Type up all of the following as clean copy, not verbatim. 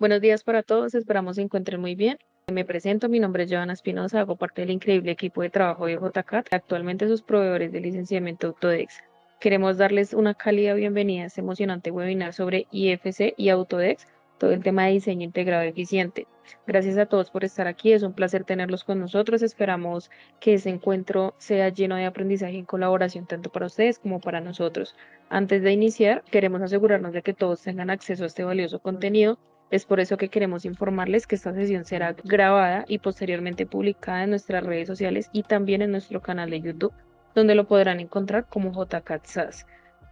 Buenos días para todos, esperamos se encuentren muy bien. Me presento, mi nombre es Joana Espinosa, hago parte del increíble equipo de trabajo de JCAT, actualmente sus proveedores de licenciamiento Autodex. Queremos darles una cálida bienvenida a este emocionante webinar sobre IFC y Autodex, todo el tema de diseño integrado eficiente. Gracias a todos por estar aquí, es un placer tenerlos con nosotros, esperamos que ese encuentro sea lleno de aprendizaje y colaboración tanto para ustedes como para nosotros. Antes de iniciar, queremos asegurarnos de que todos tengan acceso a este valioso contenido. Es por eso que queremos informarles que esta sesión será grabada y posteriormente publicada en nuestras redes sociales y también en nuestro canal de YouTube, donde lo podrán encontrar como JCAT SAS.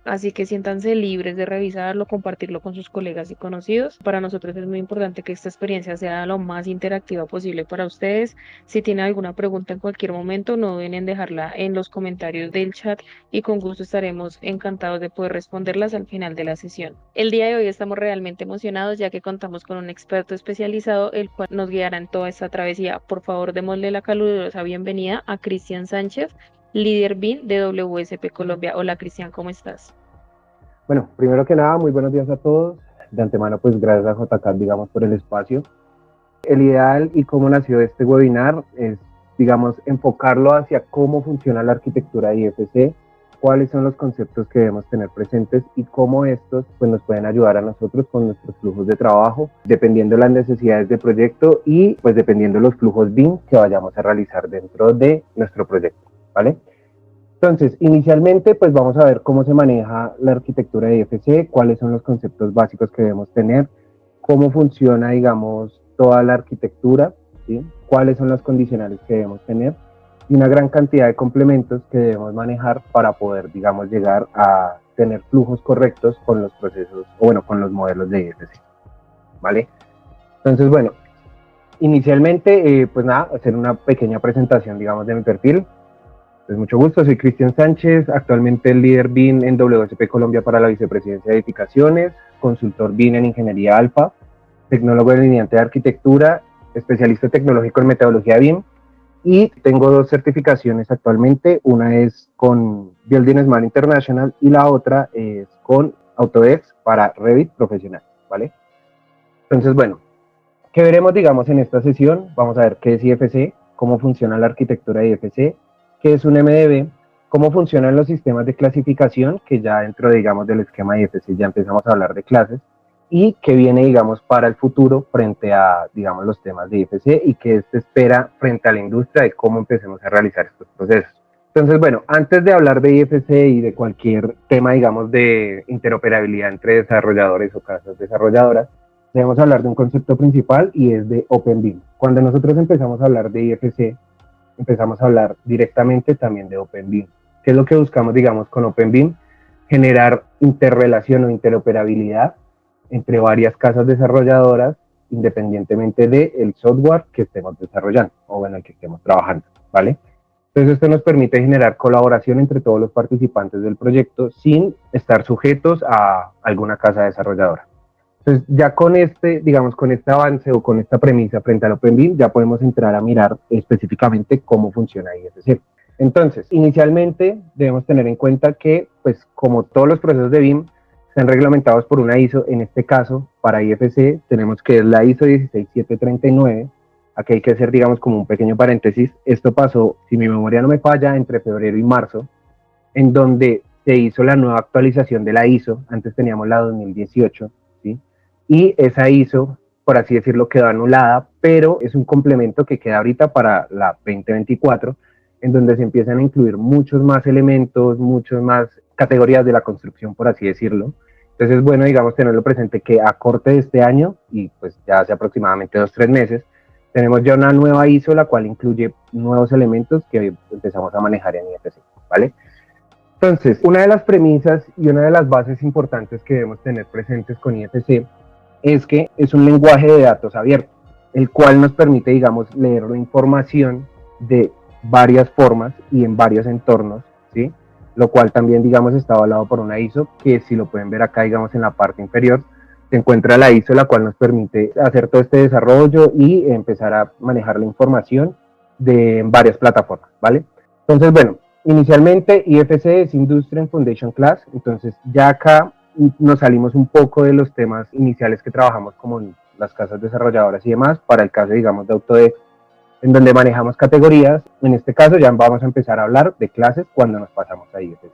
Así que siéntanse libres de revisarlo, compartirlo con sus colegas y conocidos. Para nosotros es muy importante que esta experiencia sea lo más interactiva posible para ustedes. Si tienen alguna pregunta en cualquier momento, no duden en dejarla en los comentarios del chat y con gusto estaremos encantados de poder responderlas al final de la sesión. El día de hoy estamos realmente emocionados ya que contamos con un experto especializado, el cual nos guiará en toda esta travesía. Por favor, démosle la calurosa bienvenida a Cristian Sánchez, líder BIM de WSP Colombia. Hola Cristian, ¿cómo estás? Bueno, primero que nada, muy buenos días a todos. De antemano, pues gracias a JCAT, digamos, por el espacio. El ideal y cómo nació este webinar es, digamos, enfocarlo hacia cómo funciona la arquitectura de IFC, cuáles son los conceptos que debemos tener presentes y cómo estos pues, nos pueden ayudar a nosotros con nuestros flujos de trabajo, dependiendo de las necesidades del proyecto y pues dependiendo de los flujos BIM que vayamos a realizar dentro de nuestro proyecto, ¿vale? Entonces, inicialmente, pues vamos a ver cómo se maneja la arquitectura de IFC, cuáles son los conceptos básicos que debemos tener, cómo funciona, digamos, toda la arquitectura, ¿sí? Cuáles son las condicionales que debemos tener y una gran cantidad de complementos que debemos manejar para poder, digamos, llegar a tener flujos correctos con los procesos, o bueno, con los modelos de IFC, ¿vale? Entonces, bueno, inicialmente, pues nada, hacer una pequeña presentación, digamos, de mi perfil. Pues mucho gusto, soy Cristian Sánchez, actualmente el líder BIM en WSP Colombia para la Vicepresidencia de Edificaciones, consultor BIM en Ingeniería Alfa, tecnólogo delineante de arquitectura, especialista tecnológico en metodología BIM y tengo dos certificaciones actualmente, una es con Building Smart International y la otra es con Autodex para Revit profesional, ¿vale? Entonces, bueno, ¿qué veremos, digamos, en esta sesión? Vamos a ver qué es IFC, cómo funciona la arquitectura de IFC, qué es un MDB, cómo funcionan los sistemas de clasificación, que ya dentro, digamos, del esquema IFC ya empezamos a hablar de clases, y qué viene, digamos, para el futuro frente a, digamos, los temas de IFC y qué se espera frente a la industria de cómo empecemos a realizar estos procesos. Entonces, bueno, antes de hablar de IFC y de cualquier tema, digamos, de interoperabilidad entre desarrolladores o casas desarrolladoras, debemos hablar de un concepto principal y es de Open BIM. Cuando nosotros empezamos a hablar de IFC, empezamos a hablar directamente también de Open BIM. ¿Qué es lo que buscamos, digamos, con Open BIM? Generar interrelación o interoperabilidad entre varias casas desarrolladoras, independientemente del software que estemos desarrollando o en el que estemos trabajando, ¿vale? Entonces esto nos permite generar colaboración entre todos los participantes del proyecto sin estar sujetos a alguna casa desarrolladora. Entonces, ya con digamos, con este avance o con esta premisa frente al Open BIM, ya podemos entrar a mirar específicamente cómo funciona IFC. Entonces, inicialmente debemos tener en cuenta que, pues, como todos los procesos de BIM, están reglamentados por una ISO, en este caso, para IFC, tenemos que es la ISO 16739, aquí hay que hacer, digamos, como un pequeño paréntesis, esto pasó, si mi memoria no me falla, entre febrero y marzo, en donde se hizo la nueva actualización de la ISO, antes teníamos la 2018, ¿sí? Y esa ISO, por así decirlo, quedó anulada, pero es un complemento que queda ahorita para la 2024, en donde se empiezan a incluir muchos más elementos, muchas más categorías de la construcción, por así decirlo. Entonces, bueno, digamos, tenerlo presente que a corte de este año, y pues ya hace aproximadamente 2-3 meses, tenemos ya una nueva ISO, la cual incluye nuevos elementos que empezamos a manejar en IFC, ¿vale? Entonces, una de las premisas y una de las bases importantes que debemos tener presentes con IFC es que es un lenguaje de datos abierto, el cual nos permite, digamos, leer la información de varias formas y en varios entornos, ¿sí? Lo cual también, digamos, está avalado por una ISO, que si lo pueden ver acá, digamos, en la parte inferior, se encuentra la ISO, la cual nos permite hacer todo este desarrollo y empezar a manejar la información de varias plataformas, ¿vale? Entonces, bueno, inicialmente IFC es Industry Foundation Class, entonces ya acá nos salimos un poco de los temas iniciales que trabajamos como las casas desarrolladoras y demás, para el caso, digamos, de Autodesk, en donde manejamos categorías. En este caso ya vamos a empezar a hablar de clases cuando nos pasamos a IFC.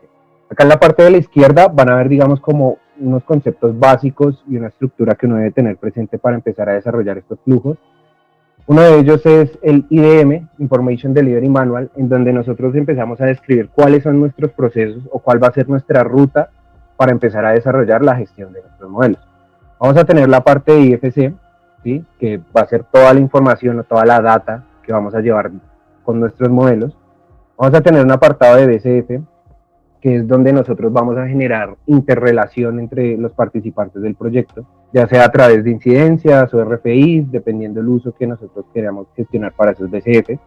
Acá en la parte de la izquierda van a ver, digamos, como unos conceptos básicos y una estructura que uno debe tener presente para empezar a desarrollar estos flujos. Uno de ellos es el IDM, Information Delivery Manual, en donde nosotros empezamos a describir cuáles son nuestros procesos o cuál va a ser nuestra ruta para empezar a desarrollar la gestión de nuestros modelos. Vamos a tener la parte de IFC, ¿sí?, que va a ser toda la información o toda la data que vamos a llevar con nuestros modelos. Vamos a tener un apartado de BCF, que es donde nosotros vamos a generar interrelación entre los participantes del proyecto, ya sea a través de incidencias o RFIs, dependiendo del uso que nosotros queramos gestionar para esos BCF.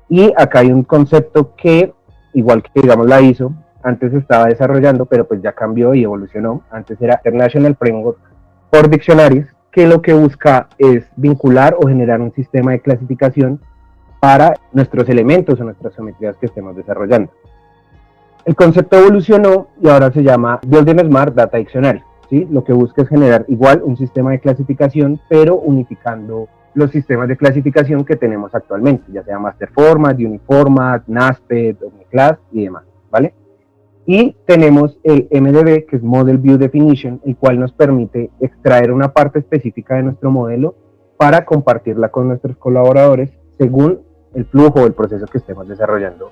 Y acá hay un concepto que, igual que digamos la ISO, antes estaba desarrollando, pero pues ya cambió y evolucionó. Antes era International Framework for Dictionaries, que lo que busca es vincular o generar un sistema de clasificación para nuestros elementos o nuestras geometrías que estemos desarrollando. El concepto evolucionó y ahora se llama Building Smart Data Dictionary, ¿sí? Lo que busca es generar igual un sistema de clasificación, pero unificando los sistemas de clasificación que tenemos actualmente, ya sea Master Format, Uniformat, NASPED, OmniClass y demás, ¿vale? Y tenemos el MDB, que es Model View Definition, el cual nos permite extraer una parte específica de nuestro modelo para compartirla con nuestros colaboradores según el flujo o el proceso que estemos desarrollando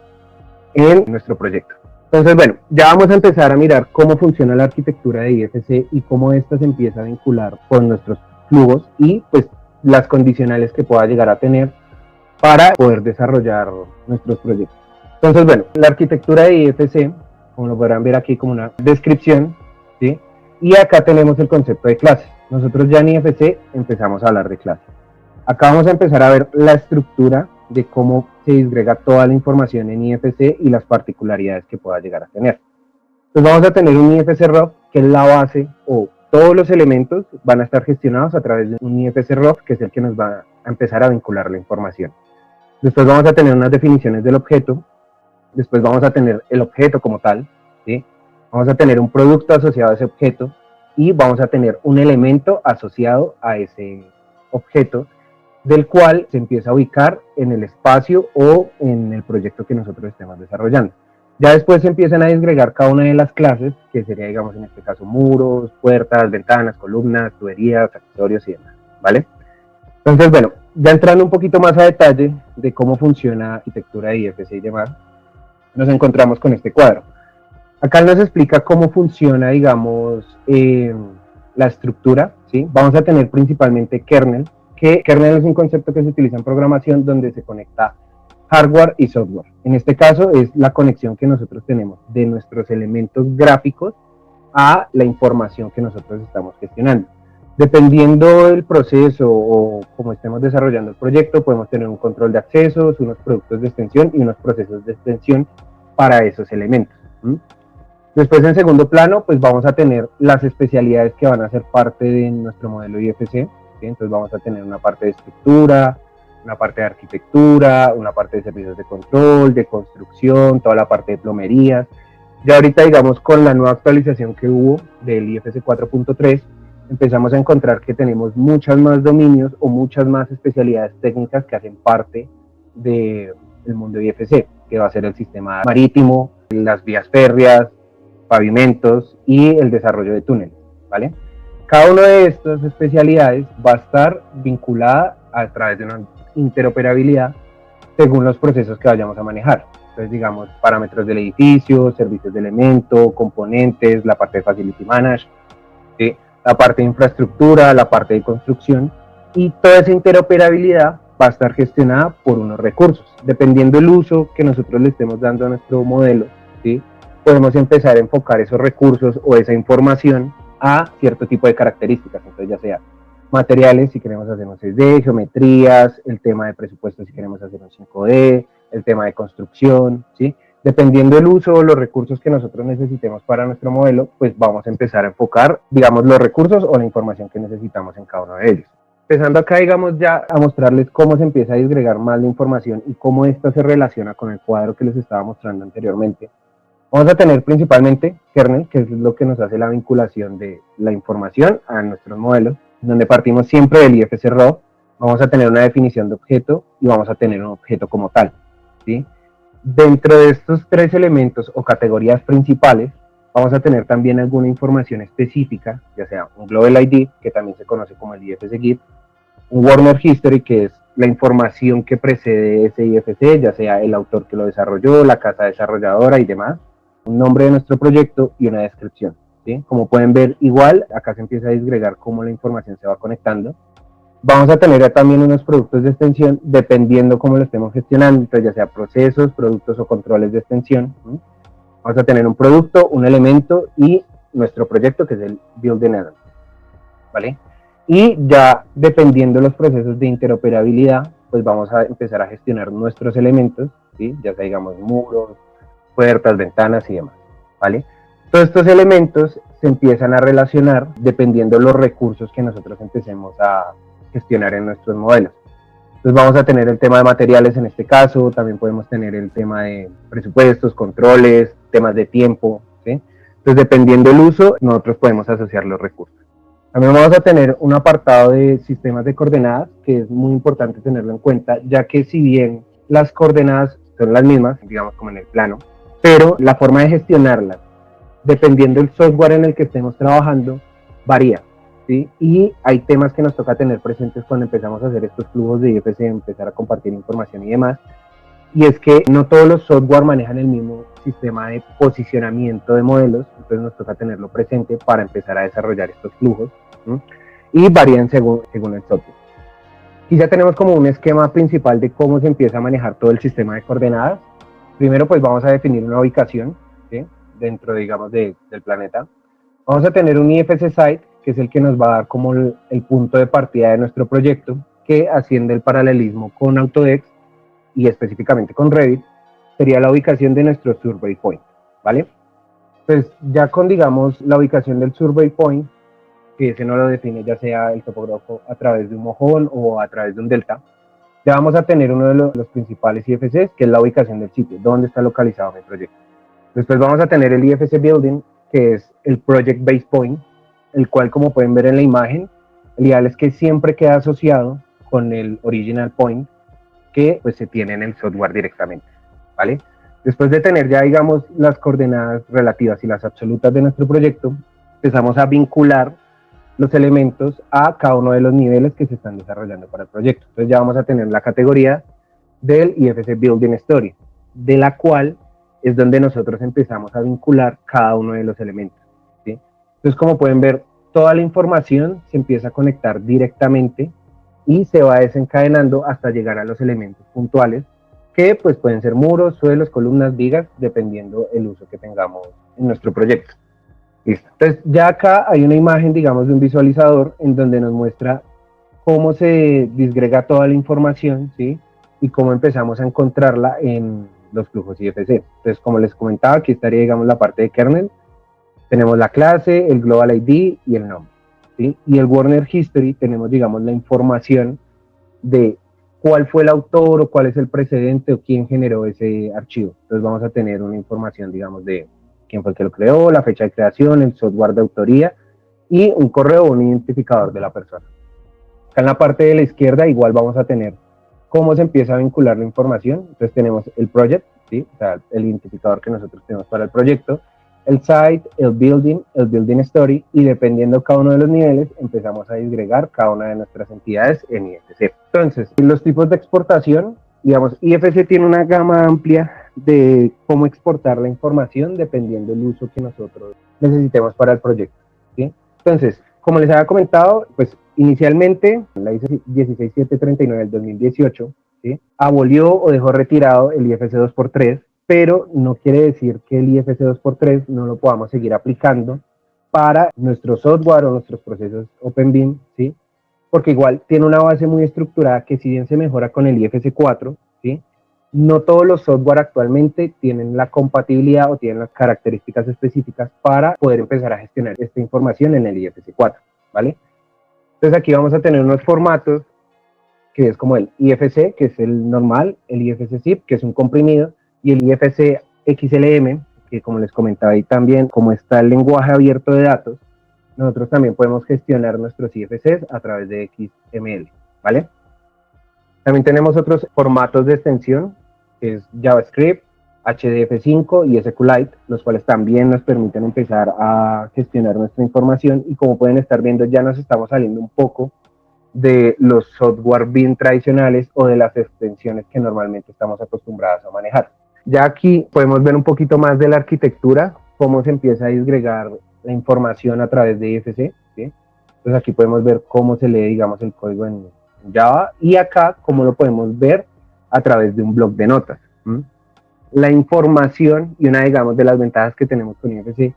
en nuestro proyecto. Entonces, bueno, ya vamos a empezar a mirar cómo funciona la arquitectura de IFC y cómo esta se empieza a vincular con nuestros flujos y pues las condicionales que pueda llegar a tener para poder desarrollar nuestros proyectos. Entonces, bueno, la arquitectura de IFC, como lo podrán ver aquí como una descripción, ¿sí? Y acá tenemos el concepto de clases. Nosotros ya en IFC empezamos a hablar de clases. Acá vamos a empezar a ver la estructura de cómo se disgrega toda la información en IFC y las particularidades que pueda llegar a tener. Entonces vamos a tener un IFC ROF, que es la base, o todos los elementos van a estar gestionados a través de un IFC ROF, que es el que nos va a empezar a vincular la información. Después vamos a tener unas definiciones del objeto. Después vamos a tener el objeto como tal, ¿sí? Vamos a tener un producto asociado a ese objeto y vamos a tener un elemento asociado a ese objeto, del cual se empieza a ubicar en el espacio o en el proyecto que nosotros estemos desarrollando. Ya después se empiezan a disgregar cada una de las clases, que sería, digamos, en este caso, muros, puertas, ventanas, columnas, tuberías, accesorios y demás, ¿vale? Entonces, bueno, ya entrando un poquito más a detalle de cómo funciona la arquitectura de IFC y demás, nos encontramos con este cuadro. Acá nos explica cómo funciona, digamos, la estructura, ¿sí? Vamos a tener principalmente kernel, que kernel es un concepto que se utiliza en programación donde se conecta hardware y software. En este caso es la conexión que nosotros tenemos de nuestros elementos gráficos a la información que nosotros estamos gestionando. Dependiendo del proceso o cómo estemos desarrollando el proyecto, podemos tener un control de accesos, unos productos de extensión y unos procesos de extensión para esos elementos. Después, en segundo plano, pues vamos a tener las especialidades que van a ser parte de nuestro modelo IFC, ¿sí? Entonces vamos a tener una parte de estructura, una parte de arquitectura, una parte de servicios de control, de construcción, toda la parte de plomerías. Ya ahorita, digamos, con la nueva actualización que hubo del IFC 4.3, empezamos a encontrar que tenemos muchas más dominios o muchas más especialidades técnicas que hacen parte del mundo IFC, que va a ser el sistema marítimo, las vías férreas, pavimentos y el desarrollo de túneles, ¿vale? Cada una de estas especialidades va a estar vinculada a través de una interoperabilidad según los procesos que vayamos a manejar. Entonces, digamos, parámetros del edificio, servicios de elemento, componentes, la parte de Facility Management, ¿sí? La parte de infraestructura, la parte de construcción, y toda esa interoperabilidad va a estar gestionada por unos recursos. Dependiendo del uso que nosotros le estemos dando a nuestro modelo, ¿sí? Podemos empezar a enfocar esos recursos o esa información a cierto tipo de características, entonces ya sea materiales si queremos hacer un 6D, geometrías, el tema de presupuesto si queremos hacer un 5D, el tema de construcción, ¿sí? Dependiendo del uso o los recursos que nosotros necesitemos para nuestro modelo, pues vamos a empezar a enfocar, digamos, los recursos o la información que necesitamos en cada uno de ellos. Empezando acá, digamos, ya a mostrarles cómo se empieza a disgregar más la información y cómo esto se relaciona con el cuadro que les estaba mostrando anteriormente. Vamos a tener principalmente kernel, que es lo que nos hace la vinculación de la información a nuestros modelos. donde partimos siempre del IFC raw. Vamos a tener una definición de objeto y vamos a tener un objeto como tal, ¿sí? Dentro de estos tres elementos o categorías principales, vamos a tener también alguna información específica, ya sea un Global ID, que también se conoce como el IFC GIF, un Worker History, que es la información que precede ese IFC, ya sea el autor que lo desarrolló, la casa desarrolladora y demás, un nombre de nuestro proyecto y una descripción, ¿sí? Como pueden ver, igual, acá se empieza a disgregar cómo la información se va conectando. Vamos a tener también unos productos de extensión dependiendo cómo lo estemos gestionando, entonces ya sea procesos, productos o controles de extensión. Vamos a tener un producto, un elemento y nuestro proyecto, que es el Building Element, ¿vale? Y ya dependiendo de los procesos de interoperabilidad, pues vamos a empezar a gestionar nuestros elementos, ¿sí? Ya sea, digamos, muros, puertas, ventanas y demás, ¿vale? Todos estos elementos se empiezan a relacionar dependiendo de los recursos que nosotros empecemos a gestionar en nuestros modelos. Entonces vamos a tener el tema de materiales en este caso, también podemos tener el tema de presupuestos, controles, temas de tiempo, ¿sí? Entonces dependiendo del uso, nosotros podemos asociar los recursos. También vamos a tener un apartado de sistemas de coordenadas, que es muy importante tenerlo en cuenta, ya que si bien las coordenadas son las mismas, digamos como en el plano, pero la forma de gestionarlas, dependiendo del software en el que estemos trabajando, varía. ¿Sí? Y hay temas que nos toca tener presentes cuando empezamos a hacer estos flujos de IFC, empezar a compartir información y demás, y es que no todos los software manejan el mismo sistema de posicionamiento de modelos, entonces nos toca tenerlo presente para empezar a desarrollar estos flujos, ¿sí? Y varían según el software. Aquí ya tenemos como un esquema principal de cómo se empieza a manejar todo el sistema de coordenadas. Primero pues vamos a definir una ubicación, ¿sí? Dentro, digamos, del planeta. Vamos a tener un IFC site, que es el que nos va a dar como el punto de partida de nuestro proyecto, que haciendo el paralelismo con Autodesk y específicamente con Revit, sería la ubicación de nuestro survey point, ¿vale? Pues ya con, digamos, la ubicación del survey point, que ese no lo define ya sea el topógrafo a través de un mojón o a través de un delta, ya vamos a tener uno de los principales IFCs, que es la ubicación del sitio, donde está localizado mi proyecto. Después vamos a tener el IFC building, que es el project base point, el cual, como pueden ver en la imagen, el ideal es que siempre queda asociado con el original point que pues se tiene en el software directamente, ¿vale? Después de tener ya, digamos, las coordenadas relativas y las absolutas de nuestro proyecto, empezamos a vincular los elementos a cada uno de los niveles que se están desarrollando para el proyecto. Entonces ya vamos a tener la categoría del IFC Building Story, de la cual es donde nosotros empezamos a vincular cada uno de los elementos, ¿sí? Entonces, como pueden ver, toda la información se empieza a conectar directamente y se va desencadenando hasta llegar a los elementos puntuales, que pues pueden ser muros, suelos, columnas, vigas, dependiendo el uso que tengamos en nuestro proyecto. Listo. Entonces, ya acá hay una imagen, digamos, de un visualizador en donde nos muestra cómo se disgrega toda la información, ¿sí? Y cómo empezamos a encontrarla en los flujos IFC. Entonces, como les comentaba, aquí estaría, digamos, la parte de kernel. Tenemos la clase, el Global ID y el nombre, ¿sí? Y el Worker History tenemos, digamos, la información de cuál fue el autor o cuál es el precedente o quién generó ese archivo. Entonces vamos a tener una información, digamos, de quién fue el que lo creó, la fecha de creación, el software de autoría y un correo o un identificador de la persona. Acá en la parte de la izquierda igual vamos a tener cómo se empieza a vincular la información. Entonces tenemos el project, ¿sí? O sea, el identificador que nosotros tenemos para el proyecto, el site, el building story, y dependiendo cada uno de los niveles, empezamos a disgregar cada una de nuestras entidades en IFC. Entonces, los tipos de exportación, digamos, IFC tiene una gama amplia de cómo exportar la información dependiendo del uso que nosotros necesitemos para el proyecto, ¿sí? Entonces, como les había comentado, pues inicialmente la ISO 16739 del 2018, ¿sí? Abolió o dejó retirado el IFC 2x3, pero no quiere decir que el IFC 2x3 no lo podamos seguir aplicando para nuestro software o nuestros procesos OpenBIM, ¿sí? Porque igual tiene una base muy estructurada que, si bien se mejora con el IFC 4, ¿sí? No todos los software actualmente tienen la compatibilidad o tienen las características específicas para poder empezar a gestionar esta información en el IFC 4, ¿vale? Entonces aquí vamos a tener unos formatos que es como el IFC, que es el normal, el IFC zip, que es un comprimido, y el IFC XLM, que, como les comentaba ahí también, como está el lenguaje abierto de datos, nosotros también podemos gestionar nuestros IFCs a través de XML, ¿vale? También tenemos otros formatos de extensión, que es JavaScript, HDF5 y SQLite, los cuales también nos permiten empezar a gestionar nuestra información, y como pueden estar viendo, ya nos estamos saliendo un poco de los software BIM tradicionales o de las extensiones que normalmente estamos acostumbrados a manejar. Ya aquí podemos ver un poquito más de la arquitectura, cómo se empieza a disgregar la información a través de IFC, ¿sí? Entonces aquí podemos ver cómo se lee, digamos, el código en Java, y acá cómo lo podemos ver a través de un bloc de notas. La información, y una, digamos, de las ventajas que tenemos con IFC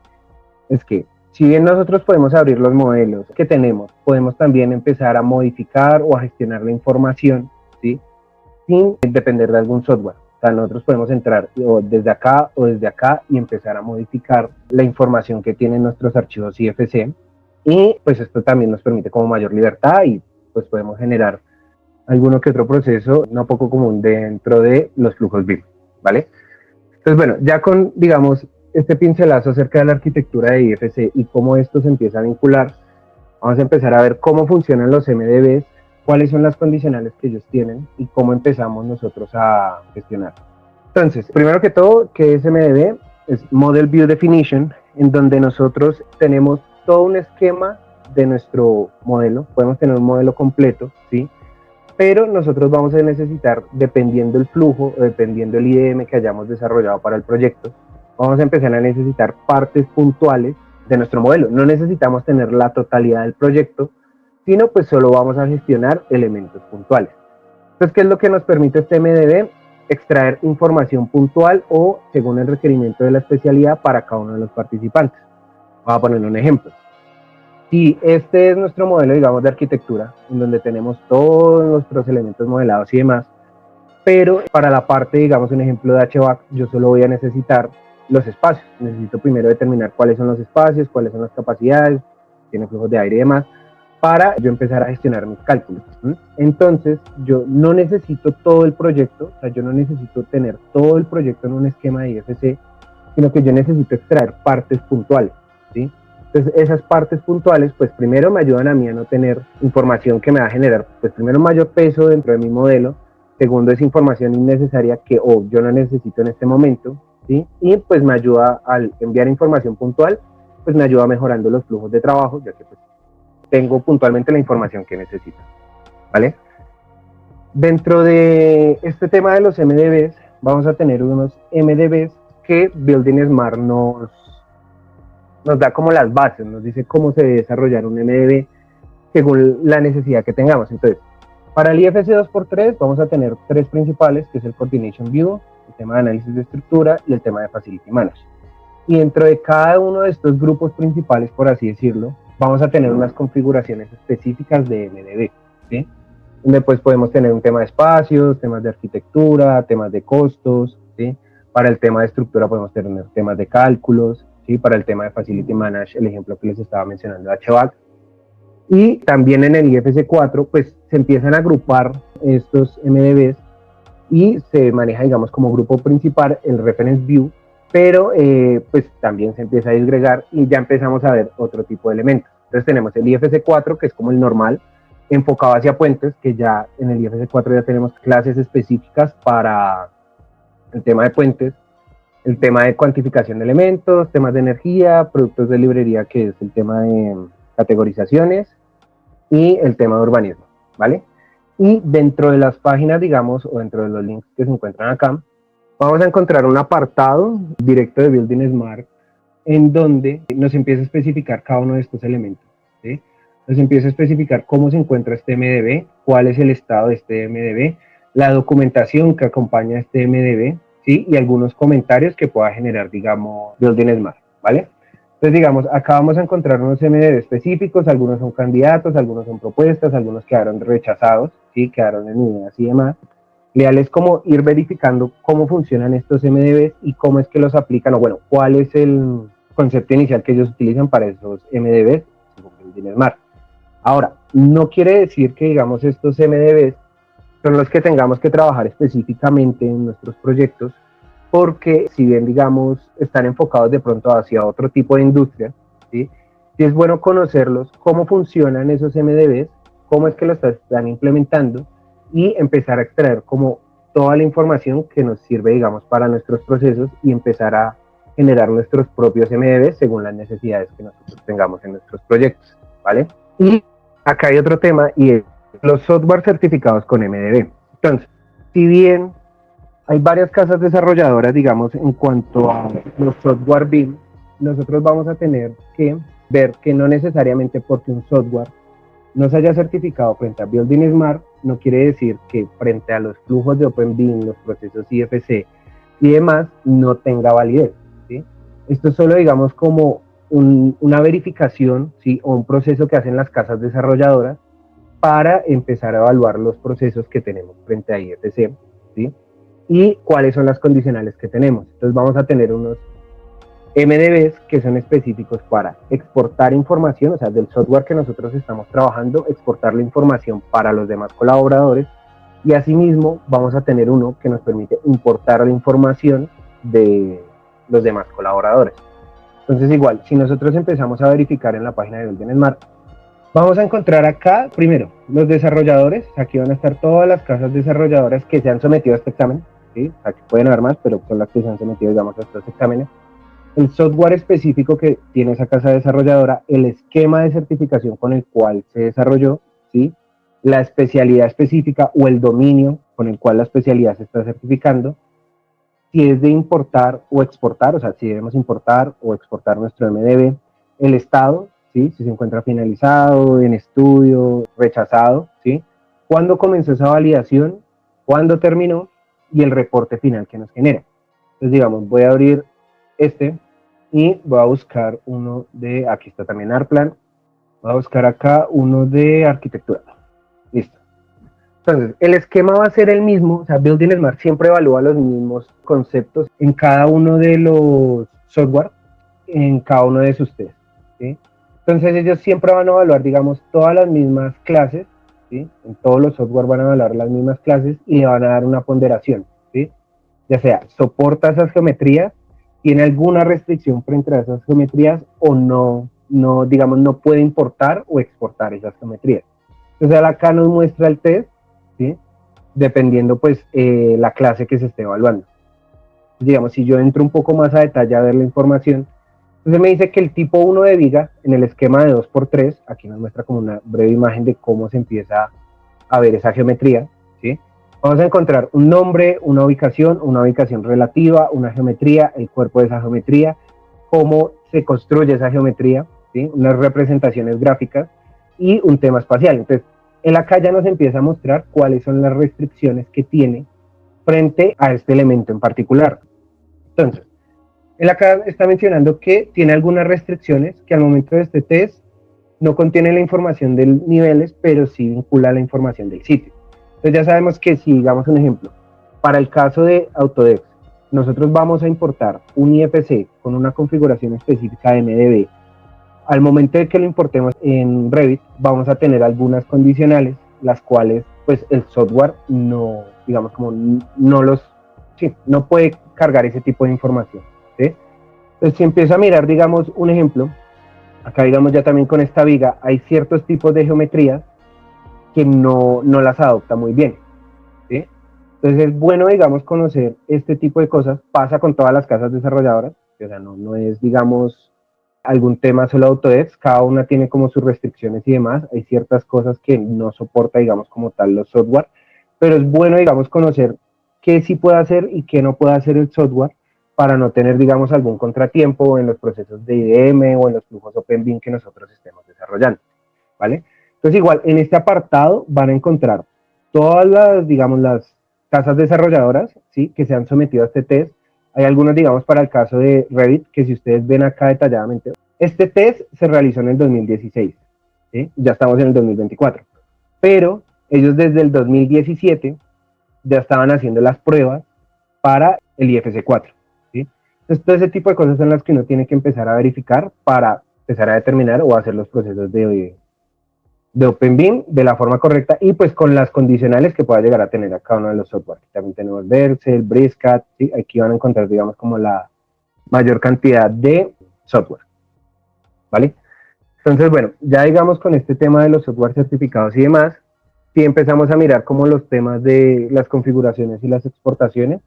es que si bien nosotros podemos abrir los modelos que tenemos, podemos también empezar a modificar o a gestionar la información, ¿sí? Sin depender de algún software. O sea, nosotros podemos entrar desde acá o desde acá y empezar a modificar la información que tienen nuestros archivos IFC, y pues esto también nos permite como mayor libertad, y pues podemos generar alguno que otro proceso no poco común dentro de los flujos BIM, ¿vale? Entonces, bueno, ya con, digamos, este pincelazo acerca de la arquitectura de IFC y cómo esto se empieza a vincular, vamos a empezar a ver cómo funcionan los MDBs, cuáles son las condicionales que ellos tienen y cómo empezamos nosotros a gestionar. Entonces, primero que todo, ¿qué es MDB? Es Model View Definition, en donde nosotros tenemos todo un esquema de nuestro modelo. Podemos tener un modelo completo, ¿sí? Pero nosotros vamos a necesitar, dependiendo el flujo o dependiendo el IDM que hayamos desarrollado para el proyecto, vamos a empezar a necesitar partes puntuales de nuestro modelo. No necesitamos tener la totalidad del proyecto, sino pues solo vamos a gestionar elementos puntuales. Entonces, ¿qué es lo que nos permite este MDB? Extraer información puntual o según el requerimiento de la especialidad para cada uno de los participantes. Vamos a poner un ejemplo. Si este es nuestro modelo, digamos, de arquitectura, en donde tenemos todos nuestros elementos modelados y demás, pero para la parte, digamos, un ejemplo de HVAC, yo solo voy a necesitar los espacios. Necesito primero determinar cuáles son los espacios, cuáles son las capacidades, tiene flujos de aire y demás, para yo empezar a gestionar mis cálculos. Entonces, yo no necesito todo el proyecto, o sea, yo no necesito tener todo el proyecto en un esquema de IFC, sino que yo necesito extraer partes puntuales, ¿sí? Entonces, esas partes puntuales, pues primero me ayudan a mí a no tener información que me va a generar, pues primero, mayor peso dentro de mi modelo. Segundo, es información innecesaria que yo no necesito en este momento, ¿sí? Y pues me ayuda al enviar información puntual, pues me ayuda mejorando los flujos de trabajo, ya que pues tengo puntualmente la información que necesito, ¿vale? Dentro de este tema de los MDBs, vamos a tener unos MDBs que Building Smart nos da como las bases, nos dice cómo se debe desarrollar un MDB según la necesidad que tengamos. Entonces, para el IFC 2x3 vamos a tener tres principales, que es el Coordination View, el tema de análisis de estructura y el tema de Facility Manager. Y dentro de cada uno de estos grupos principales, por así decirlo, vamos a tener unas configuraciones específicas de MDB, ¿sí? Donde pues podemos tener un tema de espacios, temas de arquitectura, temas de costos, ¿sí? Para el tema de estructura podemos tener temas de cálculos, ¿sí? Para el tema de Facility Manager, el ejemplo que les estaba mencionando de HVAC. Y también en el IFC 4, pues se empiezan a agrupar estos MDBs y se maneja, digamos, como grupo principal el Reference View, pero pues también se empieza a disgregar y ya empezamos a ver otro tipo de elementos. Entonces tenemos el IFC 4, que es como el normal, enfocado hacia puentes, que ya en el IFC 4 ya tenemos clases específicas para el tema de puentes, el tema de cuantificación de elementos, temas de energía, productos de librería, que es el tema de categorizaciones, y el tema de urbanismo, ¿vale? Y dentro de las páginas, digamos, o dentro de los links que se encuentran acá, vamos a encontrar un apartado directo de Building Smart en donde nos empieza a especificar cada uno de estos elementos, ¿sí? Nos empieza a especificar cómo se encuentra este MDB, cuál es el estado de este MDB, la documentación que acompaña a este MDB, ¿sí? Y algunos comentarios que pueda generar, digamos, Building Smart, ¿vale? Entonces, digamos, acá vamos a encontrar unos MDB específicos, algunos son candidatos, algunos son propuestas, algunos quedaron rechazados, ¿sí? Quedaron en ideas y demás. La idea es como ir verificando cómo funcionan estos MDBs y cómo es que los aplican, o bueno, cuál es el concepto inicial que ellos utilizan para esos MDBs, según Building Smart. Ahora, no quiere decir que, digamos, estos MDBs son los que tengamos que trabajar específicamente en nuestros proyectos, porque si bien, digamos, están enfocados de pronto hacia otro tipo de industria, ¿sí? sí es bueno conocerlos, cómo funcionan esos MDBs, cómo es que los están implementando y empezar a extraer como toda la información que nos sirve, digamos, para nuestros procesos y empezar a generar nuestros propios MDBs según las necesidades que nosotros tengamos en nuestros proyectos, ¿vale? Y acá hay otro tema y es los software certificados con MDB. Entonces, si bien hay varias casas desarrolladoras, digamos, en cuanto a los software BIM, nosotros vamos a tener que ver que no necesariamente porque un software no se haya certificado frente a Building Smart, no quiere decir que frente a los flujos de OpenBIM, los procesos IFC y demás, no tenga validez, ¿sí? Esto es solo, digamos, como una verificación, ¿sí? O un proceso que hacen las casas desarrolladoras para empezar a evaluar los procesos que tenemos frente a IFC, ¿sí? Y cuáles son las condicionales que tenemos. Entonces vamos a tener unos MDBs que son específicos para exportar información, o sea, del software que nosotros estamos trabajando, exportar la información para los demás colaboradores, y asimismo vamos a tener uno que nos permite importar la información de los demás colaboradores. Entonces igual, si nosotros empezamos a verificar en la página de Building Smart, vamos a encontrar acá, primero, los desarrolladores. Aquí van a estar todas las casas desarrolladoras que se han sometido a este examen, ¿sí? Aquí pueden haber más, pero son las que se han sometido, digamos, a estos exámenes. El software específico que tiene esa casa desarrolladora, el esquema de certificación con el cual se desarrolló, ¿sí? La especialidad específica o el dominio con el cual la especialidad se está certificando, si es de importar o exportar, o sea, si debemos importar o exportar nuestro MDB, el estado, ¿sí? Si se encuentra finalizado, en estudio, rechazado, ¿sí? Cuándo comenzó esa validación, cuándo terminó y el reporte final que nos genera. Entonces, digamos, voy a abrir este y voy a buscar uno de, aquí está también Artplan, voy a buscar acá uno de arquitectura. Listo. Entonces, el esquema va a ser el mismo, o sea, Building Smart siempre evalúa los mismos conceptos en cada uno de los software, en cada uno de sus test, ¿sí? Entonces, ellos siempre van a evaluar, digamos, todas las mismas clases, ¿sí? En todos los software van a evaluar las mismas clases y le van a dar una ponderación, ¿sí? Ya sea, soporta esas geometrías, tiene alguna restricción frente a esas geometrías o no, digamos, no puede importar o exportar esas geometrías. Entonces, acá nos muestra el test, ¿sí? Dependiendo pues la clase que se esté evaluando. Digamos, si yo entro un poco más a detalle a ver la información, entonces me dice que el tipo 1 de viga en el esquema de 2x3, aquí nos muestra como una breve imagen de cómo se empieza a ver esa geometría, ¿sí? Vamos a encontrar un nombre, una ubicación relativa, una geometría, el cuerpo de esa geometría, cómo se construye esa geometría, ¿sí? Unas representaciones gráficas y un tema espacial. Entonces, él acá ya nos empieza a mostrar cuáles son las restricciones que tiene frente a este elemento en particular. Entonces, él acá está mencionando que tiene algunas restricciones que al momento de este test no contiene la información de niveles, pero sí vincula la información del sitio. Entonces ya sabemos que si, digamos un ejemplo, para el caso de Autodesk, nosotros vamos a importar un IFC con una configuración específica de MDB. Al momento de que lo importemos en Revit, vamos a tener algunas condicionales, las cuales pues el software no, digamos como no sí, no puede cargar ese tipo de información, ¿sí? Entonces si empiezo a mirar, digamos, un ejemplo, acá digamos ya también con esta viga, hay ciertos tipos de geometrías que no las adopta muy bien, ¿sí? Entonces es bueno, digamos, conocer este tipo de cosas, pasa con todas las casas desarrolladoras, o sea, no es, digamos, algún tema solo Autodesk, cada una tiene como sus restricciones y demás, hay ciertas cosas que no soporta, digamos, como tal los software, pero es bueno, digamos, conocer qué sí puede hacer y qué no puede hacer el software para no tener, digamos, algún contratiempo en los procesos de IDM o en los flujos OpenBIM que nosotros estemos desarrollando, ¿vale? Entonces igual, en este apartado van a encontrar todas las, digamos, las casas desarrolladoras, ¿sí? Que se han sometido a este test. Hay algunas, digamos, para el caso de Revit, que si ustedes ven acá detalladamente, este test se realizó en el 2016, ¿sí? Ya estamos en el 2024, pero ellos desde el 2017 ya estaban haciendo las pruebas para el IFC 4, ¿sí? Entonces, todo ese tipo de cosas son las que uno tiene que empezar a verificar para empezar a determinar o hacer los procesos de OpenBIM de la forma correcta y pues con las condicionales que pueda llegar a tener a cada uno de los software. También tenemos Vercel, Briscat, ¿sí? Aquí van a encontrar, digamos, como la mayor cantidad de software, ¿vale? Entonces, bueno, ya digamos con este tema de los software certificados y demás, si empezamos a mirar como los temas de las configuraciones y las exportaciones,